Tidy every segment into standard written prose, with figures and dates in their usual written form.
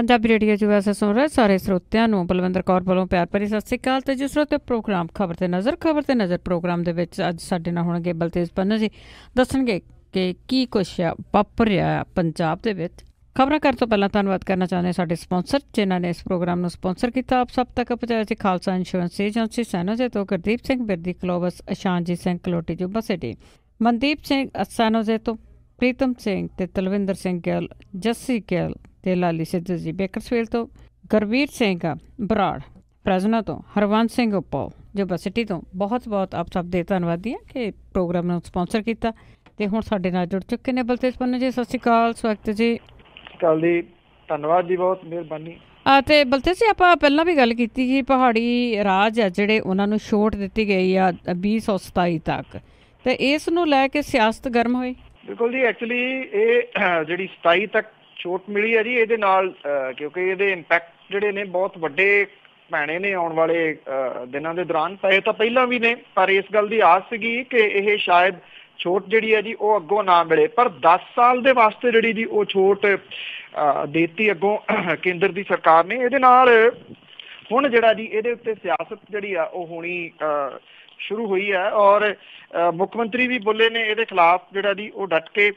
Punjabi radio 'ਚ ਵੈਸੇ ਸੁਣ ਰਹੇ ਸਾਰੇ ਸਰੋਤਿਆਂ ਨੂੰ ਬਲਵਿੰਦਰ ਕੌਰ ਵੱਲੋਂ ਪਿਆਰ ਭਰੀ ਸਤਿ ਸ਼੍ਰੀ ਅਕਾਲ। ਤੇ ਜਿਸ ਸਰੋਤੇ ਪ੍ਰੋਗਰਾਮ ਖਬਰ ਤੇ ਨਜ਼ਰ ਪ੍ਰੋਗਰਾਮ ਦੇ ਵਿੱਚ ਅੱਜ ਸਾਡੇ ਨਾਲ ਹੋਣਗੇ ਬਲਤੇਜ ਪੰਨੂ ਜੀ, ਦੱਸਣਗੇ ਕਿ ਕੀ ਕੁਛ ਵਾਪਰ ਰਿਹਾ ਪੰਜਾਬ ਦੇ ਵਿੱਚ। ਖਬਰਾਂ ਕਰਨ ਤੋਂ ਪਹਿਲਾਂ ਧੰਨਵਾਦ ਕਰਨਾ ਚਾਹੁੰਦੇ ਸਾਡੇ ਸਪਾਂਸਰ ਜਿਨ੍ਹਾਂ ਨੇ ਇਸ ਪ੍ਰੋਗਰਾਮ ਨੂੰ ਸਪਾਂਸਰ ਕੀਤਾ। ਆਪ ਸਭ ਤੱਕ ਪਹੁੰਚਾਇਆ ਸੀ ਖਾਲਸਾ ਇੰਸ਼ੋਰੈਂਸ ਏਜੰਸੀ ਸੈਨੋਜੇ ਤੋਂ ਗੁਰਦੀਪ ਸਿੰਘ ਬਿਰਦੀ ਕਲੋਵਸ, ਅਸ਼ਾਨਜੀਤ ਸਿੰਘ ਕਲੋਟੀ ਜੁਬਾ ਸਿਟੀ, ਮਨਦੀਪ ਸਿੰਘ ਸੈਨੋਜੇ ਤੋਂ, ਪ੍ਰੀਤਮ ਸਿੰਘ ਤੇ ਤਲਵਿੰਦਰ ਸਿੰਘ ਗਿੱਲ, ਜੱਸੀ ਗਿੱਲ ਤੇ ਲਾਲੀ ਸਿੱਧੂ ਜੀ ਬੇਕਰਸਫੀਲਡ ਤੋਂ, ਗੁਰਵੀਰ ਸਿੰਘ ਬਰਾੜ ਪ੍ਰੈਜ਼ਨਾ ਤੋਂ, ਹਰਵੰਤ ਸਿੰਘ ਉਪਾਲ ਜੁਬਾ ਸਿਟੀ ਤੋਂ। ਬਹੁਤ ਬਹੁਤ ਆਪ ਸਭ ਦੇ ਧੰਨਵਾਦੀ ਹਾਂ ਕਿ ਪ੍ਰੋਗਰਾਮ ਨੂੰ ਸਪਾਂਸਰ ਕੀਤਾ। ਤੇ ਹੁਣ ਸਾਡੇ ਨਾਲ ਜੁੜ ਚੁੱਕੇ ਨੇ ਬਲਤੇਜ ਪੰਨੂ ਜੀ। ਸਤਿ ਸ਼੍ਰੀ ਅਕਾਲ, ਸਵਾਗਤ ਜੀ। ਕੱਲ ਦੀ ਧੰਨਵਾਦ ਜੀ, ਬਹੁਤ ਮਿਹਰਬਾਨੀ। ਤੇ ਬਲਤੇਜ ਜੀ, ਆਪਾਂ ਪਹਿਲਾਂ ਵੀ ਗੱਲ ਕੀਤੀ ਕਿ ਪਹਾੜੀ ਰਾਜ ਆ ਜਿਹੜੇ ਉਹਨਾਂ ਨੂੰ ਛੋਟ ਦਿੱਤੀ ਗਈ ਆ 2027 ਤੱਕ, ਤੇ ਇਸ ਨੂੰ ਲੈ ਕੇ ਸਿਆਸਤ ਗਰਮ ਹੋਈ। ਬਿਲਕੁਲ ਜੀ, ਐਕਚੁਅਲੀ ਇਹ ਜਿਹੜੀ 27 ਤੱਕ ਛੋਟ ਮਿਲੀ ਹੈ ਜੀ, ਇਹਦੇ ਨਾਲ ਕਿਉਂਕਿ ਇਹਦੇ ਇੰਪੈਕਟ ਜਿਹੜੇ ਨੇ ਬਹੁਤ ਵੱਡੇ ਪੈਣੇ ਨੇ ਆਉਣ ਵਾਲੇ ਦਿਨਾਂ ਦੇ ਦੌਰਾਨ। ਪਏ ਤਾਂ ਪਹਿਲਾਂ ਵੀ ਨੇ, ਪਰ ਇਸ ਗੱਲ ਦੀ ਆਸ ਸੀਗੀ ਕਿ ਇਹ ਸ਼ਾਇਦ ਛੋਟ ਜਿਹੜੀ ਹੈ ਜੀ ਉਹ ਅੱਗੋਂ ਨਾ ਮਿਲੇ, ਪਰ 10 ਸਾਲ ਦੇ ਵਾਸਤੇ ਜਿਹੜੀ ਜੀ ਉਹ ਛੋਟ ਦੇਤੀ ਅੱਗੋਂ ਕੇਂਦਰ ਦੀ ਸਰਕਾਰ ਨੇ। ਇਹਦੇ ਨਾਲ ਹੁਣ ਜਿਹੜਾ ਜੀ ਇਹਦੇ ਉੱਤੇ ਸਿਆਸਤ ਜਿਹੜੀ ਆ ਉਹ ਹੋਣੀ ਸ਼ੁਰੂ ਹੋਈ ਹੈ, ਔਰ ਮੁੱਖ ਮੰਤਰੀ ਵੀ ਬੋਲੇ ਨੇ ਇਹਦੇ ਖਿਲਾਫ ਜਿਹੜਾ ਜੀ ਉਹ ਡਟ ਕੇ।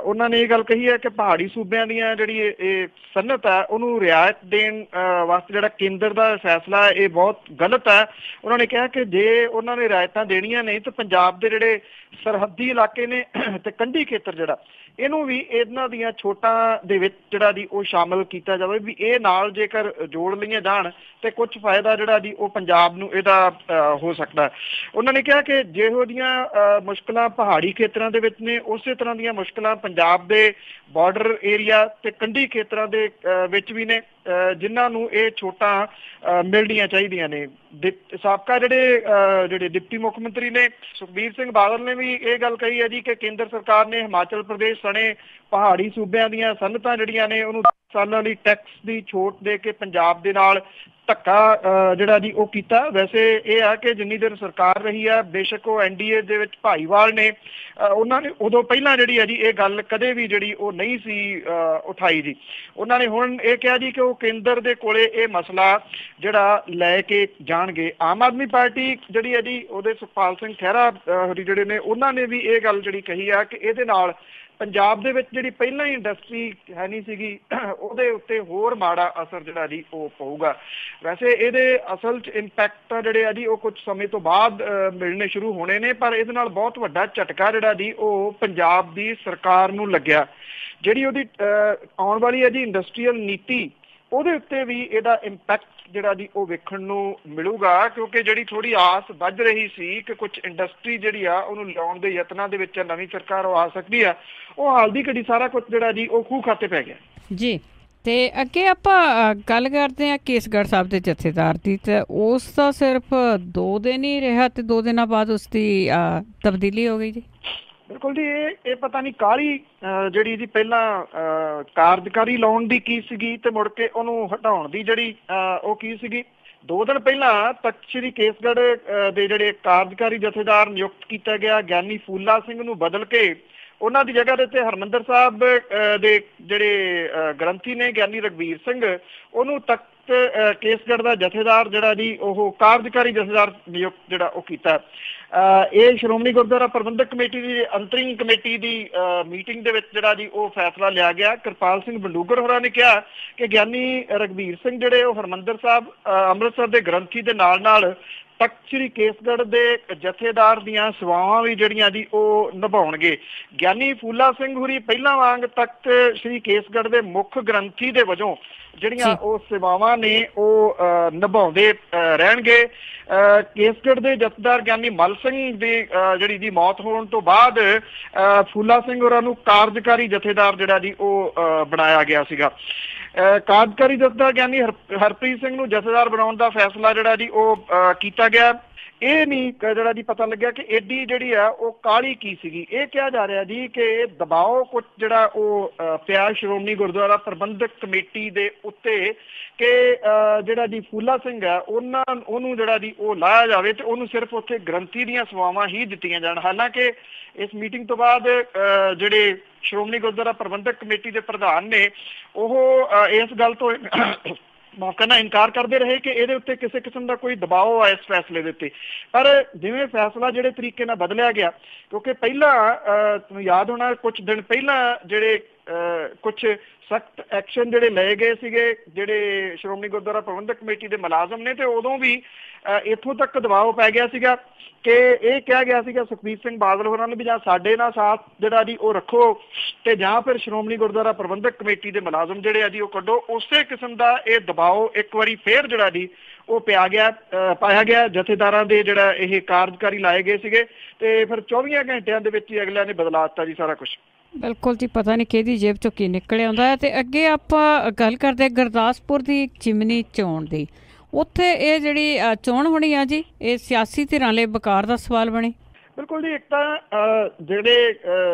ਉਹਨਾਂ ਨੇ ਇਹ ਗੱਲ ਕਹੀ ਹੈ ਕਿ ਪਹਾੜੀ ਸੂਬਿਆਂ ਦੀਆਂ ਜਿਹੜੀ ਇਹ ਸਨਅਤ ਹੈ ਉਹਨੂੰ ਰਿਆਇਤ ਦੇਣ ਵਾਸਤੇ ਜਿਹੜਾ ਕੇਂਦਰ ਦਾ ਫੈਸਲਾ ਹੈ ਇਹ ਬਹੁਤ ਗਲਤ ਹੈ। ਉਹਨਾਂ ਨੇ ਕਿਹਾ ਕਿ ਜੇ ਉਹਨਾਂ ਨੇ ਰਿਆਇਤਾਂ ਦੇਣੀਆਂ ਨਹੀਂ ਤਾਂ ਪੰਜਾਬ ਦੇ ਜਿਹੜੇ ਸਰਹੱਦੀ ਇਲਾਕੇ ਨੇ ਤੇ ਕੰਢੀ ਖੇਤਰ ਜਿਹੜਾ ਇਹਨੂੰ ਵੀ ਇਹਨਾਂ ਦੀਆਂ ਛੋਟਾਂ ਦੇ ਵਿੱਚ ਜਿਹੜਾ ਜੀ ਉਹ ਸ਼ਾਮਲ ਕੀਤਾ ਜਾਵੇ, ਵੀ ਇਹ ਨਾਲ ਜੇਕਰ ਜੋੜ ਲਈਆਂ ਜਾਣ ਤੇ ਕੁਝ ਫਾਇਦਾ ਜਿਹੜਾ ਜੀ ਉਹ ਪੰਜਾਬ ਨੂੰ ਇਹਦਾ ਹੋ ਸਕਦਾ। ਉਹਨਾਂ ਨੇ ਕਿਹਾ ਕਿ ਜਿਹੋ ਦੀਆਂ ਮੁਸ਼ਕਲਾਂ ਪਹਾੜੀ ਖੇਤਰਾਂ ਦੇ ਵਿੱਚ ਨੇ ਉਸੇ ਤਰ੍ਹਾਂ ਦੀਆਂ ਮੁਸ਼ਕਲਾਂ ਪੰਜਾਬ ਦੇ ਬਾਰਡਰ ਏਰੀਆ ਤੇ ਕੰਢੀ ਖੇਤਰਾਂ ਦੇ ਵਿੱਚ ਵੀ ਨੇ, ਜਿਨ੍ਹਾਂ ਨੂੰ ਇਹ ਛੋਟਾਂ ਮਿਲਣੀਆਂ ਚਾਹੀਦੀਆਂ ਨੇ। ਸਾਬਕਾ ਜਿਹੜੇ ਡਿਪਟੀ ਮੁੱਖ ਮੰਤਰੀ ਨੇ ਸੁਖਬੀਰ ਸਿੰਘ ਬਾਦਲ ਨੇ ਵੀ ਇਹ ਗੱਲ ਕਹੀ ਹੈ ਜੀ ਕਿ ਕੇਂਦਰ ਸਰਕਾਰ ਨੇ ਹਿਮਾਚਲ ਪ੍ਰਦੇਸ਼ ਸਣੇ ਪਹਾੜੀ ਸੂਬਿਆਂ ਦੀਆਂ ਸਨਅਤਾਂ ਜਿਹੜੀਆਂ ਨੇ ਉਹਨੂੰ 10 ਸਾਲਾਂ ਲਈ ਟੈਕਸ ਦੀ ਛੋਟ ਦੇ ਕੇ ਪੰਜਾਬ ਦੇ ਨਾਲ ਧੱਕਾ ਜਿਹੜਾ ਜੀ ਉਹ ਕੀਤਾ। ਵੈਸੇ ਇਹ ਆ ਕਿ ਜਿੰਨੀ ਦੇਰ ਸਰਕਾਰ ਰਹੀ ਆ, ਬੇਸ਼ੱਕ ਉਹ NDA ਦੇ ਵਿੱਚ ਭਾਈਵਾਲ ਨੇ, ਉਹਨਾਂ ਨੇ ਉਦੋਂ ਪਹਿਲਾਂ ਜਿਹੜੀ ਹੈ ਜੀ ਇਹ ਗੱਲ ਕਦੇ ਵੀ ਜਿਹੜੀ ਉਹ ਨਹੀਂ ਸੀ ਉਠਾਈ ਜੀ। ਉਹਨਾਂ ਨੇ ਹੁਣ ਇਹ ਕਿਹਾ ਜੀ ਕਿ ਉਹ ਕੇਂਦਰ ਦੇ ਕੋਲੇ ਇਹ ਮਸਲਾ ਜਿਹੜਾ ਲੈ ਕੇ ਜਾਣਗੇ। ਆਮ ਆਦਮੀ ਪਾਰਟੀ ਜਿਹੜੀ ਹੈ ਜੀ ਉਹਦੇ ਸੁਖਪਾਲ ਸਿੰਘ ਖਹਿਰਾ ਹੋਰੀ ਜਿਹੜੇ ਨੇ ਉਹਨਾਂ ਨੇ ਵੀ ਇਹ ਗੱਲ ਜਿਹੜੀ ਕਹੀ ਆ ਕਿ ਇਹਦੇ ਨਾਲ ਪੰਜਾਬ ਦੇ ਵਿੱਚ ਜਿਹੜੀ ਪਹਿਲਾਂ ਹੀ ਇੰਡਸਟਰੀ ਹੈ ਨਹੀਂ ਸੀਗੀ ਉਹਦੇ ਉੱਤੇ ਹੋਰ ਮਾੜਾ ਅਸਰ ਜਿਹੜਾ ਜੀ ਉਹ ਪਊਗਾ। ਵੈਸੇ ਇਹਦੇ ਅਸਲ 'ਚ ਇੰਪੈਕਟ ਜਿਹੜੇ ਆ ਜੀ ਉਹ ਕੁਝ ਸਮੇਂ ਤੋਂ ਬਾਅਦ ਮਿਲਣੇ ਸ਼ੁਰੂ ਹੋਣੇ ਨੇ, ਪਰ ਇਹਦੇ ਨਾਲ ਬਹੁਤ ਵੱਡਾ ਝਟਕਾ ਜਿਹੜਾ ਜੀ ਉਹ ਪੰਜਾਬ ਦੀ ਸਰਕਾਰ ਨੂੰ ਲੱਗਿਆ। ਜਿਹੜੀ ਉਹਦੀ ਆਉਣ ਵਾਲੀ ਹੈ ਜੀ ਇੰਡਸਟਰੀਅਲ ਨੀਤੀ ਉਹਦੇ ਉੱਤੇ ਵੀ ਇਹਦਾ ਇੰਪੈਕਟ ਜਿਹੜਾ ਜੀ ਉਹ ਵੇਖਣ ਨੂੰ ਮਿਲੂਗਾ, ਕਿਉਂਕਿ ਜਿਹੜੀ ਥੋੜੀ ਆਸ ਵੱਧ ਰਹੀ ਸੀ ਕਿ ਕੁਝ ਇੰਡਸਟਰੀ ਜਿਹੜੀ ਆ ਉਹਨੂੰ ਲਿਆਉਣ ਦੇ ਯਤਨਾਂ ਦੇ ਵਿੱਚ ਨਵੀਂ ਸਰਕਾਰ ਉਹ ਆ ਸਕਦੀ ਆ, ਉਹ ਹਾਲ ਦੀ ਘੜੀ ਸਾਰਾ ਕੁਝ ਜਿਹੜਾ ਜੀ ਉਹ ਖੂਹ ਖਾਤੇ ਪੈ ਗਿਆ ਜੀ। ਤੇ ਅੱਗੇ ਆਪਾਂ ਗੱਲ ਕਰਦੇ ਹਾਂ ਕੇਸਗੜ੍ਹ ਸਾਹਿਬ ਦੇ ਜਥੇਦਾਰ ਦੀ, ਤੇ ਉਸ ਦਾ ਸਿਰਫ 2 ਦਿਨ ਹੀ ਰਿਹਾ ਤੇ 2 ਦਿਨਾਂ ਬਾਅਦ ਉਸ ਦੀ ਤਬਦੀਲੀ ਹੋ ਗਈ ਜੀ। ਬਿਲਕੁਲ ਜੀ, ਇਹ ਪਤਾ ਨਹੀਂ ਕਾਹਲੀ ਜਿਹੜੀ ਜੀ ਪਹਿਲਾਂ ਕਾਰਜਕਾਰੀ ਲਾਉਣ ਦੀ ਕੀ ਸੀਗੀ ਤੇ ਮੁੜ ਕੇ ਉਹਨੂੰ ਹਟਾਉਣ ਦੀ ਜਿਹੜੀ ਉਹ ਕੀ ਸੀਗੀ। 2 ਦਿਨ ਪਹਿਲਾਂ ਤਖਤ ਸ੍ਰੀ ਕੇਸਗੜ੍ਹ ਦੇ ਜਿਹੜੇ ਕਾਰਜਕਾਰੀ ਜਥੇਦਾਰ ਨਿਯੁਕਤ ਕੀਤਾ ਗਿਆ ਗਿਆਨੀ ਫੂਲਾ ਸਿੰਘ ਨੂੰ ਬਦਲ ਕੇ ਉਹਨਾਂ ਦੀ ਜਗ੍ਹਾ ਦੇ ਉੱਤੇ ਹਰਿਮੰਦਰ ਸਾਹਿਬ ਦੇ ਜਿਹੜੇ ਗ੍ਰੰਥੀ ਨੇ ਗਿਆਨੀ ਰਘਬੀਰ ਸਿੰਘ ਉਹਨੂੰ ਤਖਤ ਕੇਸਗੜ੍ਹ ਦਾ ਜਥੇਦਾਰ ਜਿਹੜਾ ਜੀ ਉਹ ਕਾਰਜਕਾਰੀ ਜਥੇਦਾਰ ਨਿਯੁਕਤ ਜਿਹੜਾ ਉਹ ਕੀਤਾ। ਇਹ ਸ਼੍ਰੋਮਣੀ ਗੁਰਦੁਆਰਾ ਪ੍ਰਬੰਧਕ ਕਮੇਟੀ ਦੀ ਅੰਤਰਿੰਗ ਕਮੇਟੀ ਦੀ ਮੀਟਿੰਗ ਦੇ ਵਿੱਚ ਜਿਹੜਾ ਜੀ ਉਹ ਫੈਸਲਾ ਲਿਆ ਗਿਆ। ਕਿਰਪਾਲ ਸਿੰਘ ਬਡੂਗਰ ਹੋਰਾਂ ਨੇ ਕਿਹਾ ਕਿ ਗਿਆਨੀ ਰਘਬੀਰ ਸਿੰਘ ਜਿਹੜੇ ਉਹ ਹਰਿਮੰਦਰ ਸਾਹਿਬ ਅੰਮ੍ਰਿਤਸਰ ਦੇ ਗ੍ਰੰਥੀ ਦੇ ਨਾਲ ਨਾਲ ਤਖਤ ਸ੍ਰੀ ਕੇਸਗੜ੍ਹ ਦੇ ਜਥੇਦਾਰ ਦੀਆਂ ਸੇਵਾਵਾਂ ਵੀ ਜਿਹੜੀਆਂ ਜੀ ਉਹ ਨਿਭਾਉਣਗੇ। ਗਿਆਨੀ ਫੂਲਾ ਸਿੰਘ ਹੋਰੀ ਪਹਿਲਾਂ ਵਾਂਗ ਤਖਤ ਸ੍ਰੀ ਕੇਸਗੜ੍ਹ ਦੇ ਮੁੱਖ ਗ੍ਰੰਥੀ ਦੇ ਵਜੋਂ ਜਿਹੜੀਆਂ ਉਹ ਸੇਵਾਵਾਂ ਨੇ ਉਹ ਨਿਭਾਉਂਦੇ ਰਹਿਣਗੇ। ਕੇਸਗੜ੍ਹ ਦੇ ਜਥੇਦਾਰ ਗਿਆਨੀ ਮਲ ਸਿੰਘ ਦੀ ਜਿਹੜੀ ਜੀ ਮੌਤ ਹੋਣ ਤੋਂ ਬਾਅਦ ਫੂਲਾ ਸਿੰਘ ਹੋਰਾਂ ਨੂੰ ਕਾਰਜਕਾਰੀ ਜਥੇਦਾਰ ਜਿਹੜਾ ਜੀ ਉਹ ਬਣਾਇਆ ਗਿਆ ਸੀਗਾ। ਕਾਰਜਕਾਰੀ ਜਥੇਦਾਰ ਗਿਆਨੀ ਹਰਪ੍ਰੀਤ ਸਿੰਘ ਨੂੰ ਜਥੇਦਾਰ ਬਣਾਉਣ ਦਾ ਫੈਸਲਾ ਜਿਹੜਾ ਜੀ ਉਹ ਕੀਤਾ ਗਿਆ। ਇਹ ਨਹੀਂ ਜਿਹੜਾ ਜੀ ਪਤਾ ਲੱਗਿਆ ਕਿ ਐਡੀ ਜਿਹੜੀ ਆ ਉਹ ਕਾਹਲੀ ਕੀ ਸੀਗੀ। ਇਹ ਕਿਹਾ ਜਾ ਰਿਹਾ ਜੀ ਕਿ ਦਬਾਓ ਕੁਝ ਜਿਹੜਾ ਉਹ ਪਿਆ ਸ਼੍ਰੋਮਣੀ ਗੁਰਦੁਆਰਾ ਪ੍ਰਬੰਧਕ ਕਮੇਟੀ ਦੇ ਉੱਤੇ ਕਿ ਜਿਹੜਾ ਜੀ ਫੂਲਾ ਸਿੰਘ ਹੈ ਉਹਨੂੰ ਜਿਹੜਾ ਜੀ ਉਹ ਲਾਇਆ ਜਾਵੇ ਤੇ ਉਹਨੂੰ ਸਿਰਫ ਉੱਥੇ ਗ੍ਰੰਥੀ ਦੀਆਂ ਸੇਵਾਵਾਂ ਹੀ ਦਿੱਤੀਆਂ ਜਾਣ। ਹਾਲਾਂਕਿ ਇਸ ਮੀਟਿੰਗ ਤੋਂ ਬਾਅਦ ਜਿਹੜੇ ਸ਼੍ਰੋਮਣੀ ਗੁਰਦੁਆਰਾ ਪ੍ਰਬੰਧਕ ਕਮੇਟੀ ਦੇ ਪ੍ਰਧਾਨ ਨੇ ਉਹ ਇਸ ਗੱਲ ਤੋਂ ਮੌਕੇ ਨਾਲ ਇਨਕਾਰ ਕਰਦੇ ਰਹੇ ਕਿ ਇਹਦੇ ਉੱਤੇ ਕਿਸੇ ਕਿਸਮ ਦਾ ਕੋਈ ਦਬਾਅ ਆ ਇਸ ਫੈਸਲੇ ਦੇ ਉੱਤੇ। ਪਰ ਜਿਵੇਂ ਫੈਸਲਾ ਜਿਹੜੇ ਤਰੀਕੇ ਨਾਲ ਬਦਲਿਆ ਗਿਆ, ਕਿਉਂਕਿ ਪਹਿਲਾਂ ਤੁਹਾਨੂੰ ਯਾਦ ਹੋਣਾ ਕੁਝ ਦਿਨ ਪਹਿਲਾਂ ਜਿਹੜੇ ਕੁਝ ਸਖਤ ਐਕਸ਼ਨ ਜਿਹੜੇ ਲਏ ਗਏ ਸੀਗੇ ਜਿਹੜੇ ਸ਼੍ਰੋਮਣੀ ਗੁਰਦੁਆਰਾ ਪ੍ਰਬੰਧਕ ਕਮੇਟੀ ਦੇ ਮੁਲਾਜ਼ਮ ਨੇ, ਤੇ ਉਦੋਂ ਵੀ ਇੱਥੋਂ ਤੱਕ ਦਬਾਅ ਪੈ ਗਿਆ ਸੀਗਾ ਕਿ ਇਹ ਕਿਹਾ ਗਿਆ ਸੀਗਾ ਸੁਖਬੀਰ ਸਿੰਘ ਬਾਦਲ ਹੋਰਾਂ ਨੂੰ ਵੀ ਜਾਂ ਸਾਡੇ ਨਾਲ ਸਾਥ ਜਿਹੜਾ ਜੀ ਉਹ ਰੱਖੋ ਤੇ ਜਾਂ ਫਿਰ ਸ਼੍ਰੋਮਣੀ ਗੁਰਦੁਆਰਾ ਪ੍ਰਬੰਧਕ ਕਮੇਟੀ ਦੇ ਮੁਲਾਜ਼ਮ ਜਿਹੜੇ ਆ ਜੀ ਉਹ ਕੱਢੋ। ਉਸੇ ਕਿਸਮ ਦਾ ਇਹ ਦਬਾਅ ਇੱਕ ਵਾਰੀ ਫੇਰ ਜਿਹੜਾ ਜੀ ਉਹ ਪਾਇਆ ਗਿਆ ਜਥੇਦਾਰਾਂ ਦੇ ਜਿਹੜਾ ਇਹ ਕਾਰਜਕਾਰੀ ਲਾਏ ਗਏ ਸੀਗੇ ਤੇ ਫਿਰ 24 ਘੰਟਿਆਂ ਦੇ ਵਿੱਚ ਹੀ ਅਗਲਿਆਂ ਨੇ ਬਦਲਾ ਦਿੱਤਾ ਜੀ ਸਾਰਾ ਕੁਝ। ਬਿਲਕੁਲ ਜੀ, ਪਤਾ ਨਹੀਂ ਕਿਹਦੀ ਜੇਬ ਚੋਂ ਕੀ ਨਿਕਲ ਆਉਂਦਾ ਹੈ। ਤੇ ਅੱਗੇ ਆਪਾਂ ਗੱਲ ਕਰਦੇ ਗੁਰਦਾਸਪੁਰ ਦੀ ਜਿਮਨੀ ਚੋਣ ਦੀ। ਉੱਥੇ ਇਹ ਜਿਹੜੀ ਚੋਣ ਹੋਣੀ ਆ ਜੀ, ਇਹ ਸਿਆਸੀ ਧਿਰਾਂ ਲਈ ਬਕਾਰ ਦਾ ਸਵਾਲ ਬਣੀ। ਬਿਲਕੁਲ ਜੀ, ਇੱਕ ਤਾਂ ਜਿਹੜੇ